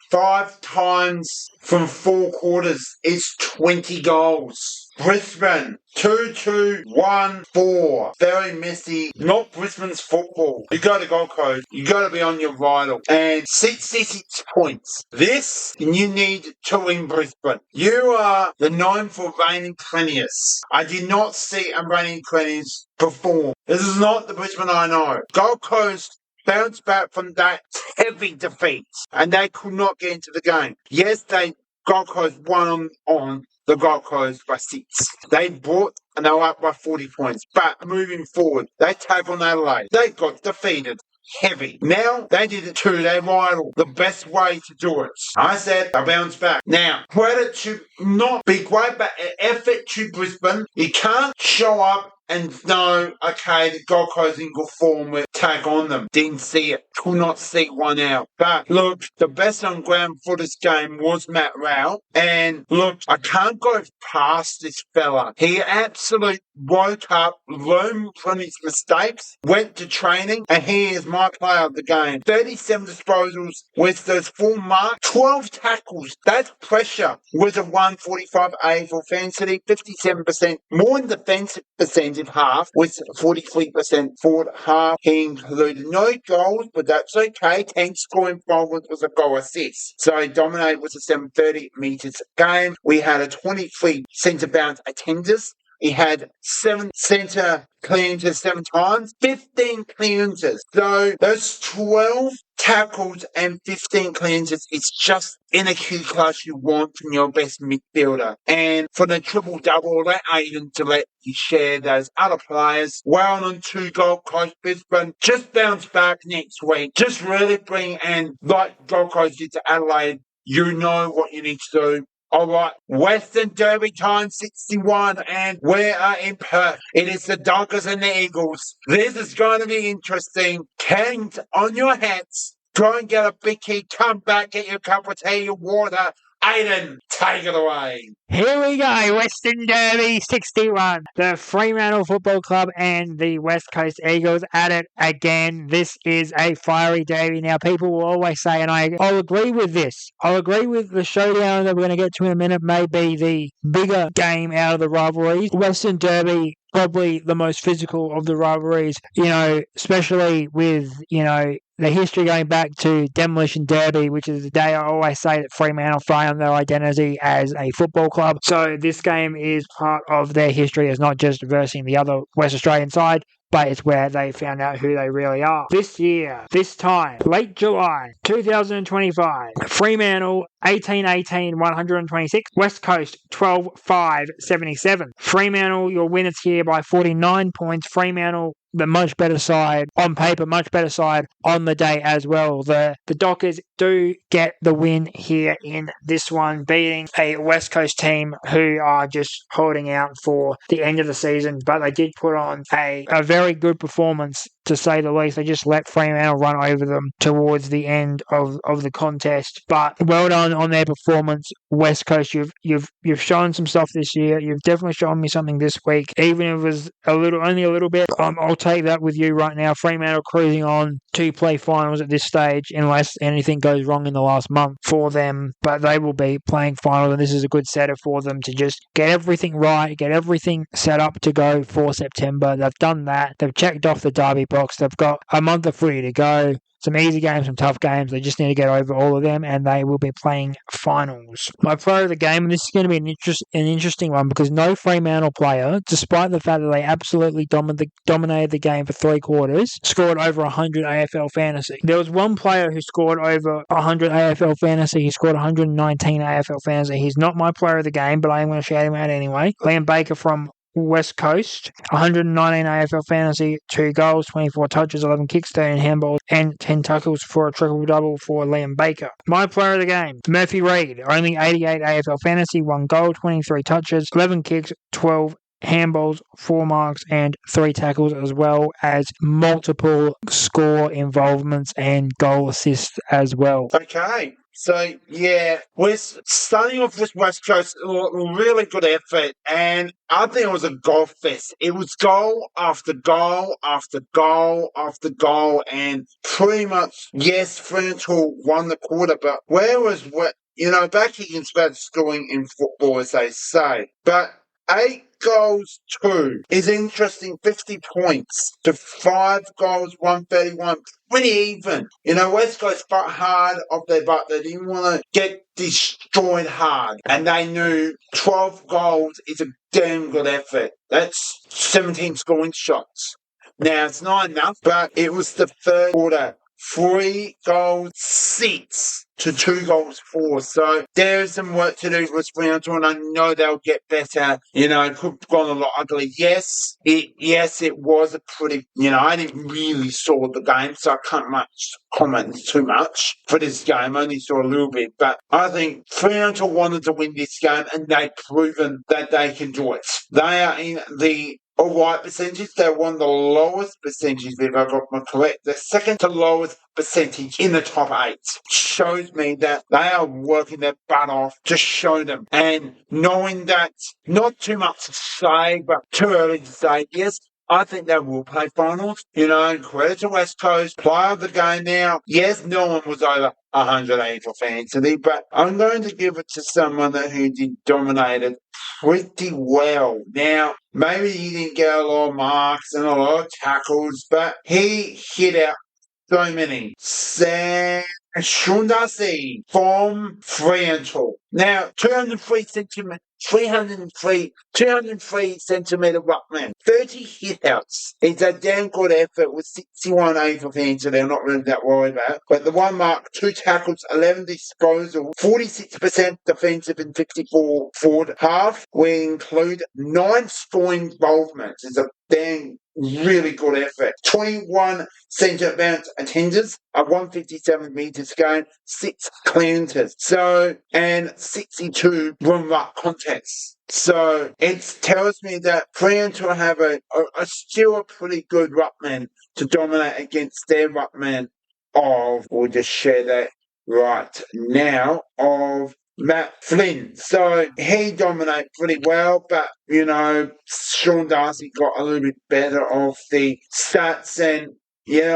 5 times from 4 quarters is 20 goals. Brisbane 2-2-1-4. Very messy. Not Brisbane's football. You go to Gold Coast, you got to be on your vital. And 66 points. This, you need to win Brisbane. You are the known for reigning premiers. I did not see a reigning premiers perform. This is not the Brisbane I know. Gold Coast bounced back from that heavy defeat, and they could not get into the game. Yes, Gold Coast won on the Gold Coast by 6. They brought and they were up by 40 points. But moving forward, they take on Adelaide. They got defeated. Heavy. Now, they did it to their rival. The best way to do it. I said, they'll bounce back. Now, credit to not be great, but effort to Brisbane. You can't show up and know, okay, the Gold Coast in good form will take on them. Didn't see it. Could not see one out. But look, the best on ground for this game was Matt Rowell. And look, I can't go past this fella. He absolutely woke up, learned from his mistakes, went to training, and he is my player of the game. 37 disposals with those 4 marks, 12 tackles. That's pressure with a 145 AFL fantasy, 57% more in defensive percentage half with 43% forward half. He included no goals, but that's okay. 10 scoring involvement was a goal assist. So he dominated with a 730 metres game. We had a 23 centre bounce attenders. He had 7 centre clearances 7 times, 15 clearances. So those 12 tackles and 15 clearances is just in a Q-Clash you want from your best midfielder. And for the triple-double, they aim to let you share those other players. Well on 2 Gold Coast, Brisbane. Just bounce back next week. Just really bring, and like Gold Coast did to Adelaide, you know what you need to do. All right, Western Derby time 61, and we are in Perth. It is the Dockers and the Eagles. This is going to be interesting. Kent on your hats. Go and get a bicky. Come back, get your cup of tea, your water. Aiden, take it away. Here we go, Western Derby 61. The Fremantle Football Club and the West Coast Eagles at it again. This is a fiery derby. Now, people will always say, and I'll agree with this. I'll agree with the showdown that we're going to get to in a minute may be the bigger game out of the rivalries. Western Derby, probably the most physical of the rivalries, especially with, the history going back to Demolition Derby, which is the day I always say that Fremantle found their identity as a football club. So this game is part of their history as not just versing the other West Australian side, but it's where they found out who they really are. This year, this time, late July 2025, Fremantle 18-18, 126. West Coast 12-5, 77. Fremantle, your winners here by 49 points. Fremantle, the much better side on paper, much better side on the day as well. The Dockers do get the win here in this one, beating a West Coast team who are just holding out for the end of the season, but they did put on a very good performance, to say the least. They just let Fremantle run over them towards the end of the contest. But well done on their performance, West Coast. You've shown some stuff this year. You've definitely shown me something this week, even if it was only a little bit. I'll take that with you right now. Fremantle cruising on to play finals at this stage, unless anything goes wrong in the last month for them. But they will be playing finals, and this is a good setup for them to just get everything right, get everything set up to go for September. They've done that. They've checked off the Derby box. They've got a month of footy to go. Some easy games, some tough games. They just need to get over all of them, and they will be playing finals. My player of the game, and this is going to be an interesting one, because no Fremantle player, despite the fact that they absolutely dominated the game for 3 quarters, scored over 100 AFL fantasy. There was one player who scored over 100 AFL fantasy. He scored 119 AFL fantasy. He's not my player of the game, but I am going to shout him out anyway. Liam Baker from West Coast, 119 AFL fantasy, 2 goals, 24 touches, 11 kicks, 13 handballs, and 10 tackles for a triple-double for Liam Baker. My player of the game, Murphy Reid, only 88 AFL fantasy, 1 goal, 23 touches, 11 kicks, 12 handballs, 4 marks, and 3 tackles, as well as multiple score involvements and goal assists as well. Okay. So, yeah, we're starting off with West Coast, really good effort, and I think it was a goal fest. It was goal after goal after goal after goal, and pretty much, yes, Fremantle won the quarter, but where was what? Back against bad scoring in football, as they say. But 8 goals, 2 is interesting, 50 points to 5 goals, 131. Pretty even. West Coast fought hard off their butt. They didn't want to get destroyed hard. And they knew 12 goals is a damn good effort. That's 17 scoring shots. Now, it's not enough, but it was the third quarter. 3 goals 6 to 2 goals 4. So there's some work to do for Fremantle, and I know they'll get better. It could have gone a lot ugly. Yes, it was a pretty, I didn't really saw the game, so I can't comment too much for this game. I only saw a little bit, but I think Fremantle wanted to win this game, and they've proven that they can do it. They are in the alright percentage. They're one of the lowest percentages, if I got my correct. The second to lowest percentage in the top 8. Shows me that they are working their butt off to show them. And knowing that, not too much to say, but too early to say, yes, I think they will play finals. Credit to West Coast, player of the game now. Yes, no one was over 180 for fantasy, but I'm going to give it to someone who did dominate it pretty well. Now, maybe he didn't get a lot of marks and a lot of tackles, but he hit out so many. Sean Darcy from Fremantle. Now, 203 centimetre ruckman, 30 hitouts. It's a damn good effort with 61 A for fans, so they're not really that worried about. But the 1 mark, 2 tackles, 11 disposals, 46% defensive and 54 forward half. We include 9 scoring involvements. It's a damn really good effort. 21 centre bounce attenders, a 157 metres gain, 6 clearances. And 62 run ruck contests. So it tells me that Fremantle have still a pretty good ruckman to dominate against their ruckman we'll just share that right now, of Matt Flynn. So he dominated pretty well, but, Sean Darcy got a little bit better off the stats, and,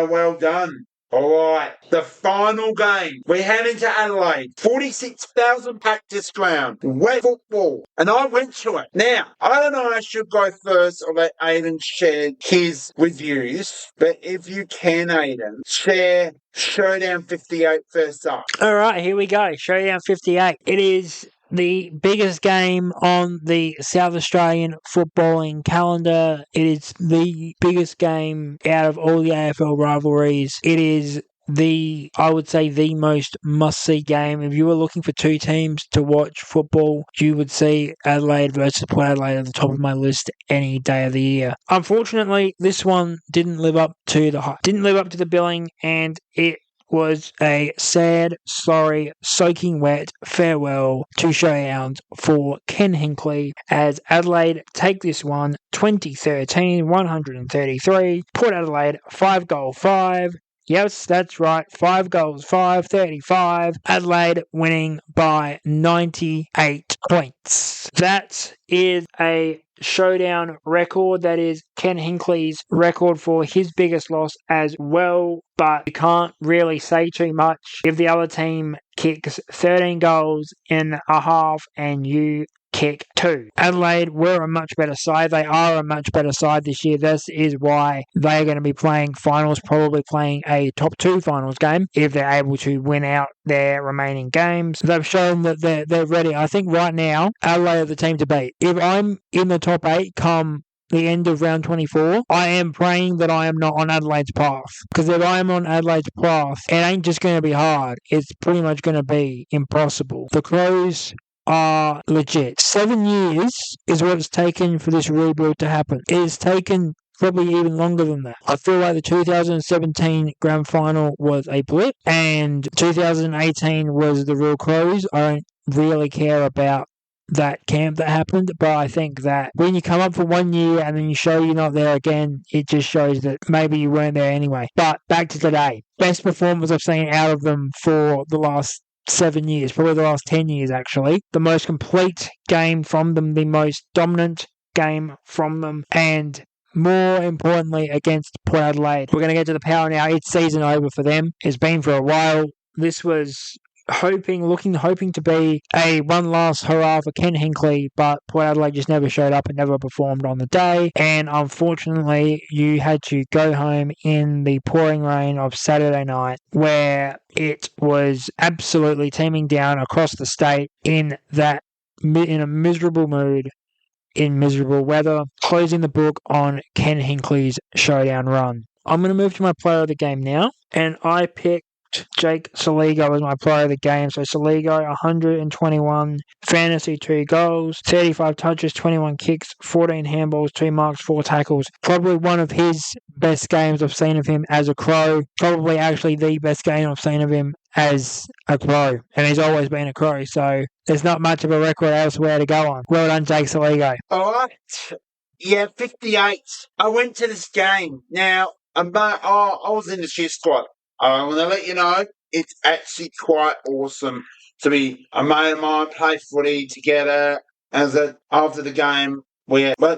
well done. All right, the final game. We head into Adelaide. 46,000 practice ground. Wet football. And I went to it. Now, I don't know if I should go first or let Aiden share his reviews. But if you can, Aiden, share Showdown 58 first up. All right, here we go. Showdown 58. It is the biggest game on the South Australian footballing calendar. It is the biggest game out of all the AFL rivalries. It is I would say, the most must-see game. If you were looking for 2 teams to watch football, you would see Adelaide versus Port Adelaide at the top of my list any day of the year. Unfortunately, this one didn't live up to the billing, and it was a sad, sorry, soaking wet farewell to Showdown for Ken Hinkley as Adelaide take this one 2013, 133. Port Adelaide 5-5. Yes, that's right. 5 goals, 35. Adelaide winning by 98 points. That is a Showdown record. That is Ken Hinkley's record for his biggest loss as well. But you can't really say too much if the other team kicks 13 goals in a half and you kick 2. Adelaide were a much better side. They are a much better side this year. This is why they are going to be playing finals, probably playing a top 2 finals game if they're able to win out their remaining games. They've shown that they're ready. I think right now, Adelaide are the team to beat. If I'm in the top 8 come the end of round 24, I am praying that I am not on Adelaide's path. Because if I am on Adelaide's path, it ain't just going to be hard. It's pretty much going to be impossible. The Crows are legit. 7 years is what it's taken for this rebuild to happen. It has taken probably even longer than that. I feel like the 2017 grand final was a blip, and 2018 was the real Crows. I don't really care about that camp that happened, but I think that when you come up for 1 year and then you show you're not there again, it just shows that maybe you weren't there anyway. But back to today. Best performance I've seen out of them for the last 7 years, probably the last 10 years actually. The most complete game from them, the most dominant game from them, and more importantly against Port Adelaide. We're going to get to the power now. It's season over for them. It's been for a while. This was hoping to be a one last hurrah for Ken Hinkley, but Port Adelaide just never showed up and never performed on the day, and unfortunately you had to go home in the pouring rain of Saturday night, where it was absolutely teeming down across the state in a miserable mood in miserable weather, closing the book on Ken Hinckley's Showdown run. I'm going to move to my player of the game now, and I picked Jake Saligo as my player of the game. So Saligo, 121 fantasy, 2 goals, 35 touches, 21 kicks, 14 handballs, 2 marks, 4 tackles. Probably one of his best games I've seen of him as a Crow. Probably actually the best game I've seen of him as a Crow. And he's always been a Crow, so there's not much of a record elsewhere to go on. Well done, Jake Saligo. All right. Yeah, 58. I went to this game. Now, I was in the cheer squad. I want to let you know, it's actually quite awesome to be a mate of mine, play footy together. After the game, we were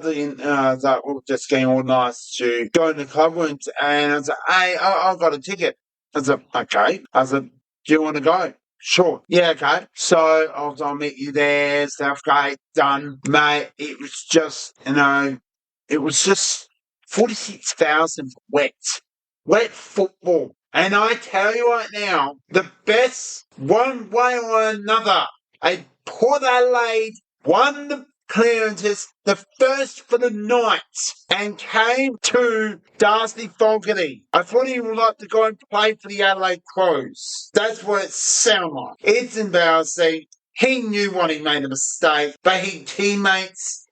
just getting organised to go to the club rooms, and I was like, hey, I've got a ticket. I was like, okay. I was like, do you want to go? Sure. Yeah, okay. So I'll meet you there. Stuff great, done. Mate, it was just, it was just 46,000 wet football. And I tell you right now, the best, one way or another, Port Adelaide won the clearances, the first for the night, and came to Docherty. I thought he would like to go and play for the Adelaide Crows. That's what it sounded like. It's embarrassing. He knew when he made a mistake, but his teammates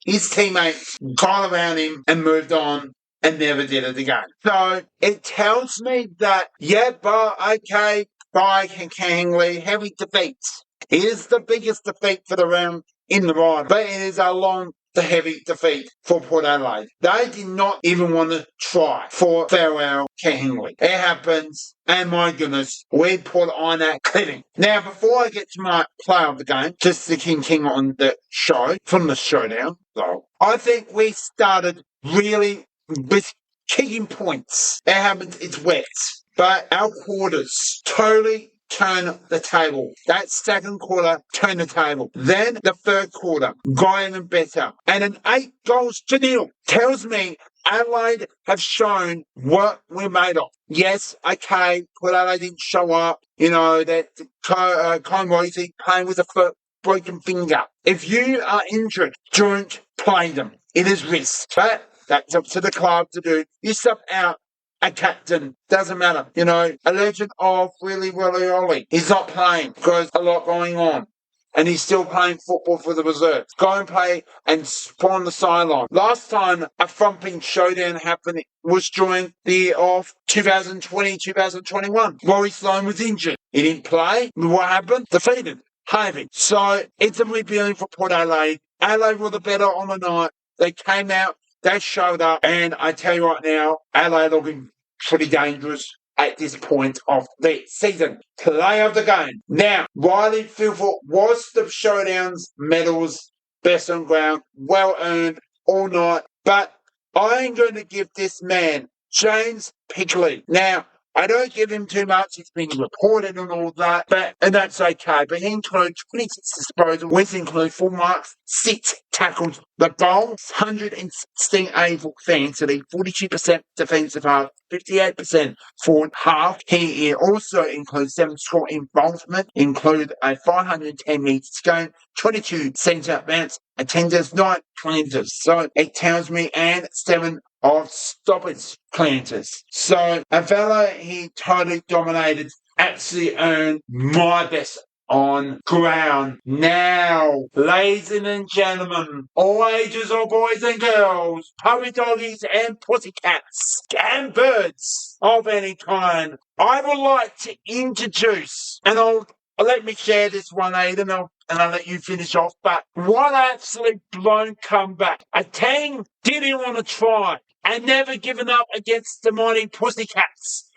got around him and moved on and never did it again. So it tells me that, by Ken Hinkley, heavy defeat. It is the biggest defeat for the round in the ride, but it is the heavy defeat for Port Adelaide. They did not even want to try for farewell Ken Hinkley. It happens, and my goodness, we put on that clipping. Now, before I get to my player of the game, just the King on the show, from the Showdown, though, I think we started really with kicking points. It happens, it's wet. But our quarters totally turn the table. That second quarter turned the table. Then the third quarter got even better. And an 8-0 tells me Adelaide have shown what we're made of. Yes, okay, Port Adelaide didn't show up. That Collingwood playing with a broken finger. If you are injured, don't play them. It is risk. But that's up to the club to do. You sub out a captain. Doesn't matter. A legend of Willie Ollie. He's not playing because a lot going on. And he's still playing football for the reserves. Go and play and spawn the sideline. Last time a thumping showdown happened was during the year of 2020-2021. Rory Sloane was injured. He didn't play. What happened? Defeated. Harvey. So it's a rebuilding for Port Adelaide. Adelaide were the better on the night. They came out. They showed up, and I tell you right now, Adelaide will be pretty dangerous at this point of the season. Play of the game. Now, Riley Filford was the Showdown's medals, best on ground, well earned all night, but I'm going to give this man, James Pickley. Now, I don't give him too much. It's been reported and all that, and that's okay. But he includes 26 disposals, which include 4 marks, 6 tackles. The goal, 116 able fantasy, 42% defensive half, 58% forward half. He also includes 7 score involvement, include a 510 metres game, 22 centre bounce attenders, 9 clearances. So it tells me, and 7 of stoppage clearances. So a fella he totally dominated, actually earned my best on ground. Now, ladies and gentlemen, all ages of boys and girls, puppy doggies and pussycats, and birds of any kind, I would like to introduce, and I'll let me share this one, Aidan, and I'll let you finish off, but what absolute blown comeback. A team didn't want to try and never given up against the mighty Pussycats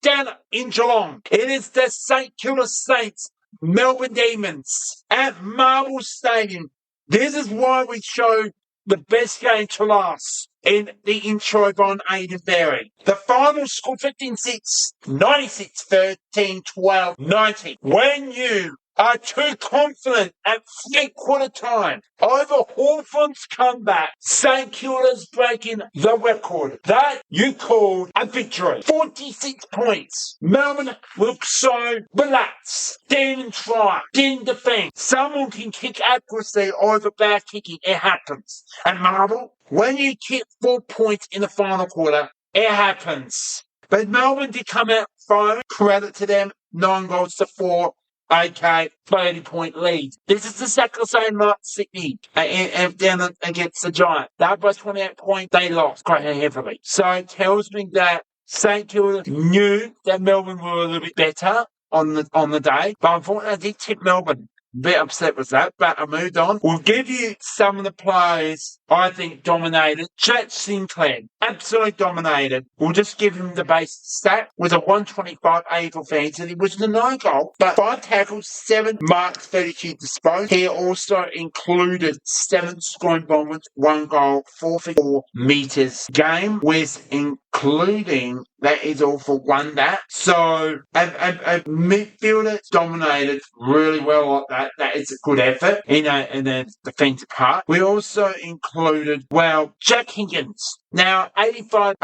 down in Geelong. It is the St Kilda Saints Melbourne Demons at Marvel Stadium. This is why we show the best game to last in the intro on Aidan Berry. The final score 15-6, 96-13, 12, 90. When you are too confident at 3/4 time over Hawthorn's comeback. St Kilda's breaking the record that you called a victory. 46 points. Melbourne looked so relaxed. Didn't try. Didn't defend. Someone can kick accuracy over bad kicking. It happens. And Marvel, when you kick 4 points in the final quarter, it happens. But Melbourne did come out fine. Credit to them. 9 goals to 4. Okay, 30-point lead. This is the same Mark Sydney down against the Giants. They both 28 points. They lost quite heavily. So it tells me that St Kilda knew that Melbourne were a little bit better on the day. But unfortunately, I did tip Melbourne. A bit upset with that, but I moved on. We'll give you some of the players I think dominated. Jack Sinclair, absolutely dominated. We'll just give him the base stat with a 125 AFL fantasy, which is a 9 goal, but 5 tackles, 7 marks, 32 disposed. He also included 7 scoring bombers, 1 goal, 454 metres game, with including that is all for one that. So a midfielder dominated really well like that. That is a good effort in the defensive part. We also included, Jack Higgins. Now, 85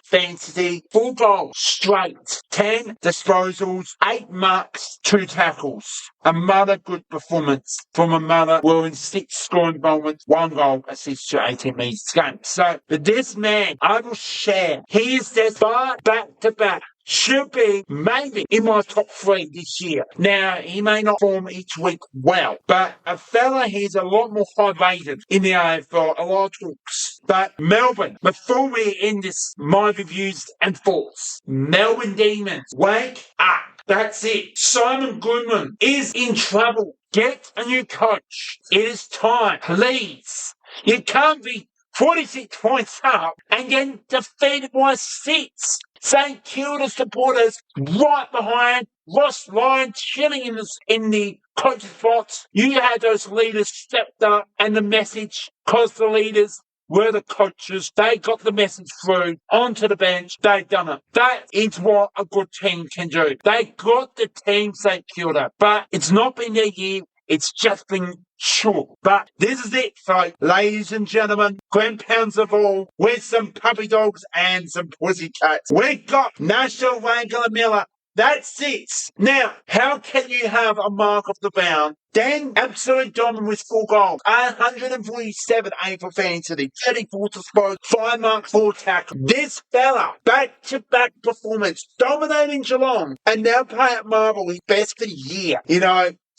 fantasy, 4 goals straight, 10 disposals, 8 marks, 2 tackles. Another good performance from another in 6 scoring moments, 1 goal, assist to 18 metres game. So, but this man, I will share, he is this far back-to-back. Should be maybe in my top 3 this year. Now, he may not form each week well, but a fella he's a lot more high-rated in the AFL, a lot of talks. But Melbourne, before we end this, my reviews and thoughts, Melbourne Demons, wake up. That's it. Simon Goodman is in trouble. Get a new coach. It is time. Please. You can't be 46 points up and getting defeated by 6. St Kilda supporters right behind Ross Lyon chilling in the coach's box. You had those leaders stepped up and the message, because the leaders were the coaches, they got the message through onto the bench. They done it. That is what a good team can do. They got the team, St Kilda, but it's not been their year. It's just been short. But this is it, folks. Ladies and gentlemen, grandpounds of all, with some puppy dogs and some pussycats. We've got National Wanganeen-Milera. That's it. Now, how can you have a mark off the bound? Dan absolutely dominant with 4 goals, 147 AFL fantasy, 34 disposed, 5 marks, 4 tackles. This fella, back-to-back performance, dominating Geelong, and now play at Marvel, his best for the year.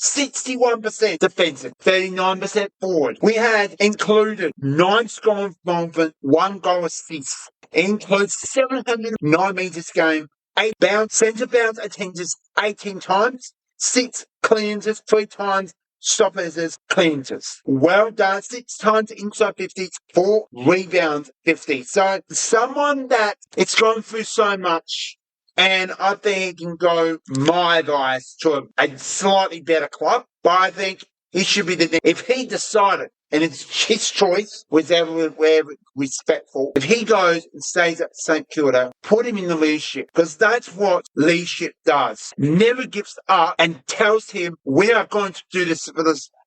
61% defensive, 39% forward. We had included 9 scoring involvement, 1 goal assist. Includes 709 metres game, 8 centre bounce attempts 18 times, 6 clearances, 3 times stoppers clearances. Well done. 6 times inside 50s, 4 rebounds 50. So someone that it's gone through so much. And I think he can go, my advice, to a slightly better club. But I think he should be if he decided, and it's his choice, wherever respectful, if he goes and stays at St Kilda, put him in the leadership. Because that's what leadership does. Never gives up and tells him, we are going to do this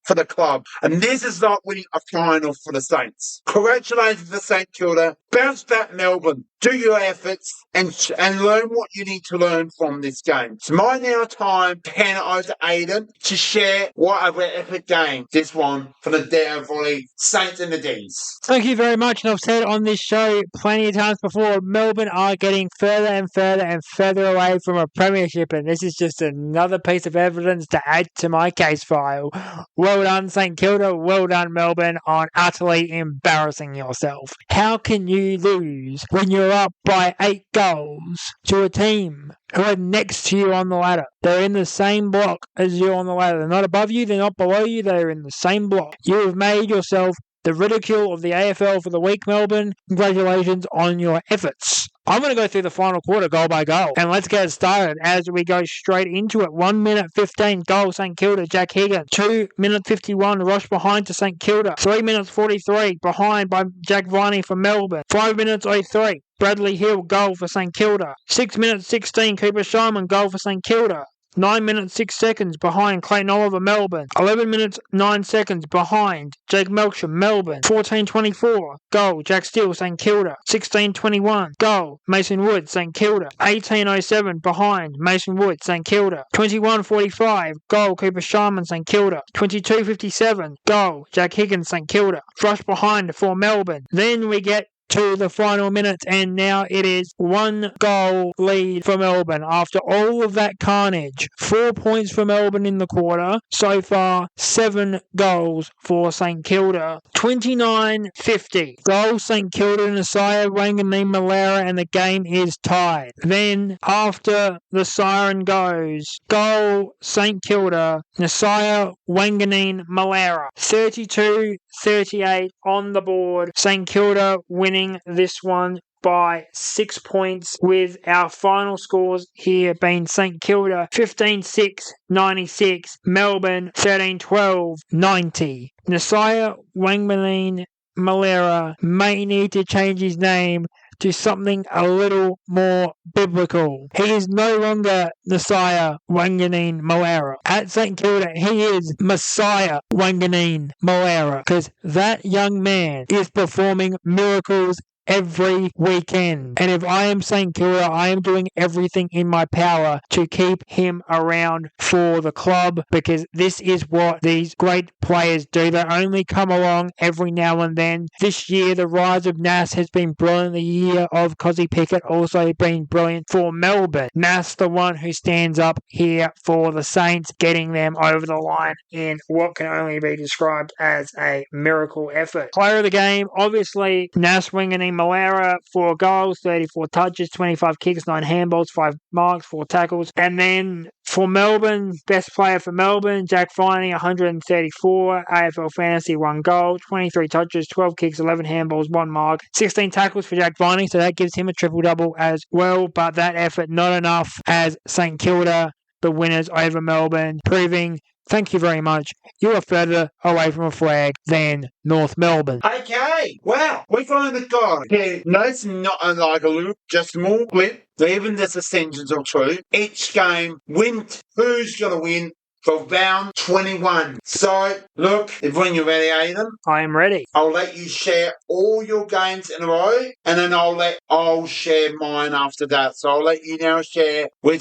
for the club. And this is not winning a final for the Saints. Congratulations for St Kilda. Bounce back Melbourne. Do your efforts and learn what you need to learn from this game. It's my now time to hand it over to Aidan to share what a epic game this one for the Derby Saints and the D's. Thank you very much. And I've said on this show plenty of times before, Melbourne are getting further and further and further away from a premiership, and this is just another piece of evidence to add to my case file. Well done, St Kilda. Well done, Melbourne, on utterly embarrassing yourself. How can you lose when you're up by 8 goals to a team who are next to you on the ladder? They're in the same block as you on the ladder. They're not above you, they're not below you, they're in the same block. You have made yourself the ridicule of the AFL for the week, Melbourne. Congratulations on your efforts. I'm going to go through the final quarter goal by goal, and let's get it started as we go straight into it. 1 minute 15, goal St Kilda, Jack Higgins. 2 minute 51, rush behind to St Kilda. 3 minutes 43, behind by Jack Viney for Melbourne. 5 minutes 03, Bradley Hill, goal for St Kilda. 6 minutes 16, Cooper Shyman, goal for St Kilda. 9 minutes 6 seconds behind Clayton Oliver, Melbourne. 11 minutes 9 seconds behind Jake Melksham, Melbourne. 14:24, goal Jack Steele, St Kilda. 16:21, goal Mason Wood, St Kilda. 18:07 behind Mason Wood, St Kilda. 21:45, goal Cooper Sharman, St Kilda. 22:57, goal Jack Higgins, St Kilda. Rush behind for Melbourne. Then we get to the final minutes, and now it is 1 goal lead for Melbourne after all of that carnage. 4 points for Melbourne in the quarter. So far, 7 goals for St Kilda. 29:50. Goal St Kilda, Nasiah, Wanganeen-Milera, and the game is tied. Then, after the siren goes, goal St Kilda, Nasiah, Wanganeen-Milera. 32-38 on the board. St Kilda winning this one by 6 points, with our final scores here being St Kilda 15-6 96, Melbourne 13-12 90. Nasiah Wanganeen-Milera may need to change his name to something a little more biblical. He is no longer Nasiah Wanganeen-Milera. At St Kilda, he is Messiah Wanganeen-Milera, because that young man is performing miracles every weekend. And if I am St Kilda, I am doing everything in my power to keep him around for the club, because this is what these great players do. They only come along every now and then. This year, the rise of Nas has been brilliant. The year of Cozzy Pickett also been brilliant for Melbourne. Nas, the one who stands up here for the Saints, getting them over the line in what can only be described as a miracle effort. Player of the game, obviously, Nas Wanganeen-Milera, 4 goals, 34 touches, 25 kicks, 9 handballs, 5 marks, 4 tackles. And then for Melbourne, best player for Melbourne, Jack Viney, 134, AFL Fantasy, 1 goal, 23 touches, 12 kicks, 11 handballs, 1 mark, 16 tackles for Jack Viney, so that gives him a triple-double as well, but that effort not enough as St Kilda, the winners over Melbourne, proving, thank you very much, you are further away from a flag than North Melbourne. Okay, well, we're going to go. Okay, no, it's not like a little, just more clip. Even this ascensions or two. Each game, who's going to win for round 21. So, look, when you're ready, Aidan, I am ready. I'll let you share all your games in a row, and then I'll share mine after that. So I'll let you now share. We're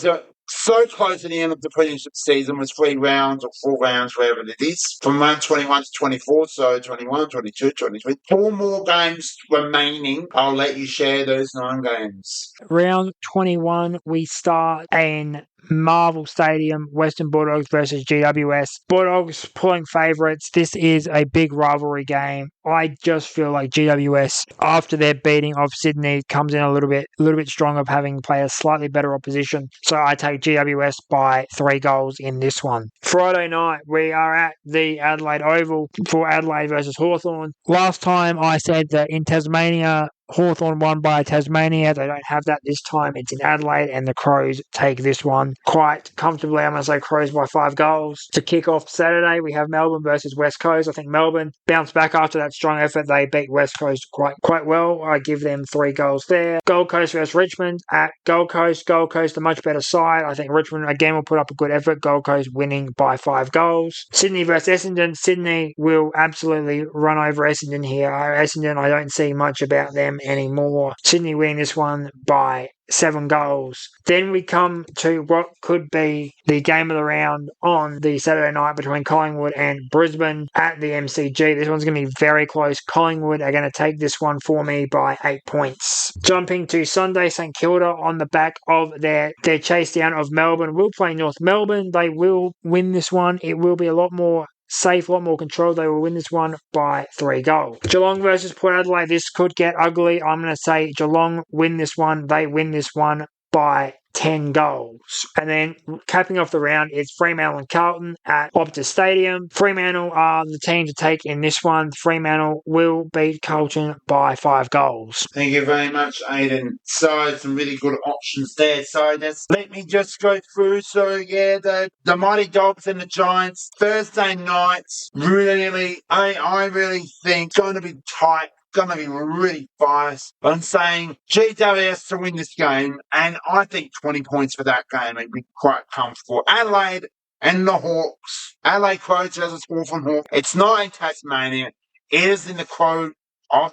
so close to the end of the premiership season with 3 rounds or 4 rounds, wherever it is, from round 21 to 24, so 21, 22, 23. 4 more games remaining. I'll let you share those 9 games. Round 21, we start in Marvel Stadium, Western Bulldogs versus GWS. Bulldogs pulling favourites. This is a big rivalry game. I just feel like GWS, after their beating of Sydney, comes in a little bit stronger, of having played a slightly better opposition. So I take GWS by 3 goals in this one. Friday night, we are at the Adelaide Oval for Adelaide versus Hawthorn. Last time I said that in Tasmania, Hawthorn won by Tasmania. They don't have that this time. It's in Adelaide, and the Crows take this one quite comfortably. I'm going to say Crows by 5 goals. To kick off Saturday, we have Melbourne versus West Coast. I think Melbourne bounced back after that strong effort. They beat West Coast quite well. I give them 3 goals there. Gold Coast versus Richmond at Gold Coast. Gold Coast, a much better side. I think Richmond, again, will put up a good effort. Gold Coast winning by 5 goals. Sydney versus Essendon. Sydney will absolutely run over Essendon here. Essendon, I don't see much about them anymore. Sydney winning this one by 7 goals. Then we come to what could be the game of the round on the Saturday night between Collingwood and Brisbane at the MCG. This one's going to be very close. Collingwood are going to take this one for me by 8 points. Jumping to Sunday, St Kilda on the back of their chase down of Melbourne will play North Melbourne. They will win this one. It will be a lot more safe, a lot more control. They will win this one by 3 goals. Geelong versus Port Adelaide. This could get ugly. I'm going to say Geelong win this one. They win this one by 10 goals. And then capping off the round is Fremantle and Carlton at Optus Stadium. Fremantle are the team to take in this one. Fremantle will beat Carlton by 5 goals. Thank you very much, Aidan. So, some really good options there. So, let me just go through. So, yeah, the Mighty Dogs and the Giants, Thursday nights, really, I really think it's going to be tight going to be really biased. I'm saying GWS to win this game, and I think 20 points for that game would be quite comfortable. Adelaide and the Hawks. Adelaide Crows versus Hawthorn. It's not in Tasmania. It is in the Crows at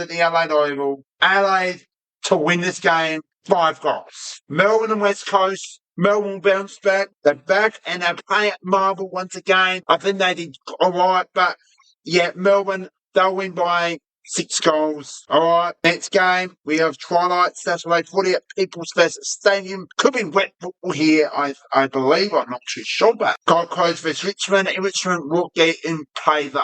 the Adelaide Oval. Adelaide to win this game, 5 goals. Melbourne and West Coast. Melbourne will bounce back. They're back and they're playing at Marvel once again. I think they did all right, but yeah, Melbourne, they'll win by 6 goals. All right, next game, we have Twilight Saturday Footy at People's First Stadium. Could be wet football here, I believe. I'm not too sure, but Gold Coast versus Richmond. Richmond will get in play the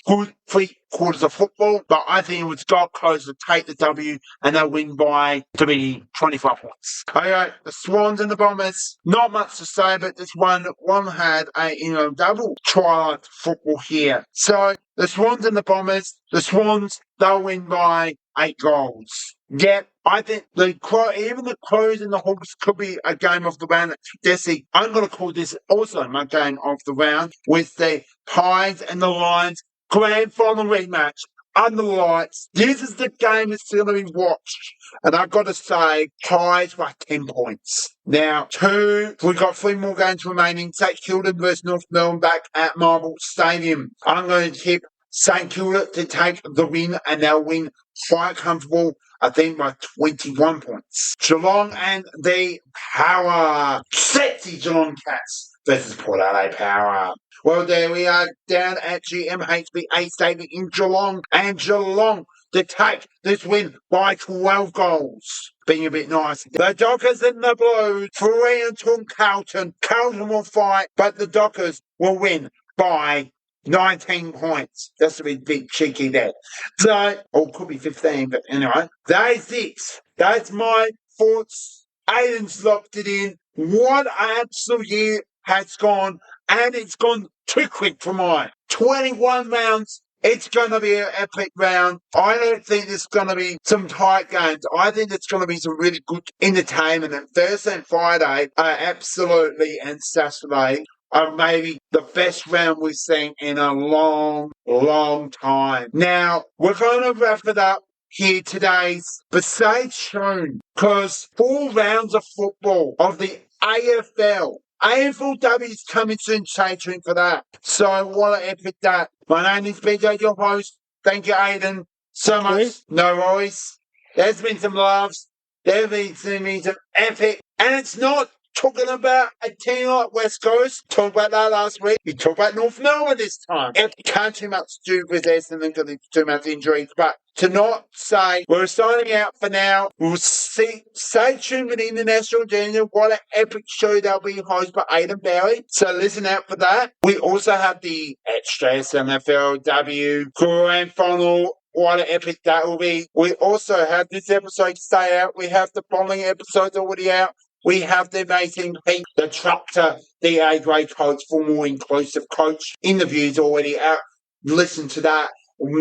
good three quarters of football, but I think it was Gold Coast to take the W and they'll win by to be 25 points. Okay, the Swans and the Bombers. Not much to say, but this one had a double Twilight football here. So the Swans and the Bombers. The Swans, they'll win by 8 goals. Yep, I think even the Crows and the Hawks could be a game of the round. Desi, I'm going to call this also my game of the round with the Pies and the Lions grand final rematch under the lights. This is the game that's going to be watched. And I've got to say, Pies by 10 points. Now, we've got 3 more games remaining. St Kilda versus North Melbourne back at Marvel Stadium. I'm going to tip St Kilda to take the win, and they'll win quite comfortable, I think, by 21 points. Geelong and the Power. Sexy Geelong Cats versus Port Adelaide Power. Well, there we are down at GMHBA Stadium in Geelong, and Geelong to take this win by 12 goals. Being a bit nice. The Dockers and the Blues, Fremantle and Carlton. Carlton will fight, but the Dockers will win by 19 points. That's a bit cheeky there. So, or could be 15, but anyway. That's it. That's my thoughts. Aiden's locked it in. What an absolute year has gone, and it's gone too quick for mine. 21 rounds. It's going to be an epic round. I don't think there's going to be some tight games. I think it's going to be some really good entertainment. And Thursday and Friday are absolutely, and Saturday are maybe the best round we've seen in a long, long time. Now, we're going to wrap it up here today's, but stay tuned, because 4 rounds of football of the AFL. AFLW is coming soon. Stay tuned for that. So, what an epic that. My name is BJ, your host. Thank you, Aiden, so much. No worries. There's been some laughs. There's been some epic. And it's not talking about a team like West Coast. Talked about that last week. We talked about North Melbourne this time. It can't too much do with Essendon because there's too much injuries. But to not say we're signing out for now. We'll see. Stay tuned with the International Junior. What an epic show they'll be hosted by Aidan Barry. So listen out for that. We also have the extra SMFLW Grand Final. What an epic that will be. We also have this episode stay out. We have the following episodes already out. We have the amazing Pete, the Tractor, the A-grade coach for more inclusive coach. Interviews already out. Listen to that.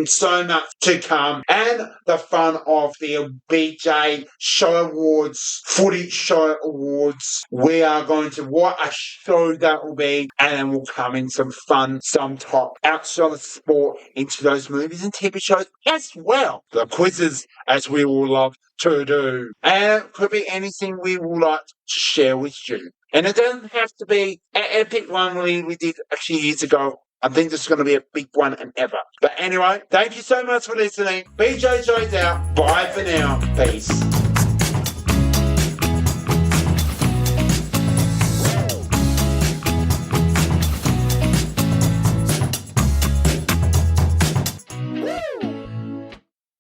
So much to come. And the fun of the BJ Show Awards, Footy Show Awards. We are going to, what a show that will be. And then we'll come in some fun, some top outside of sport into those movies and TV shows as well. The quizzes, as we will love to do. And it could be anything we would like to share with you. And it doesn't have to be an epic one we did a few years ago. I think this is going to be a big one and ever. But anyway, thank you so much for listening. BJ Joy's out. Bye for now. Peace.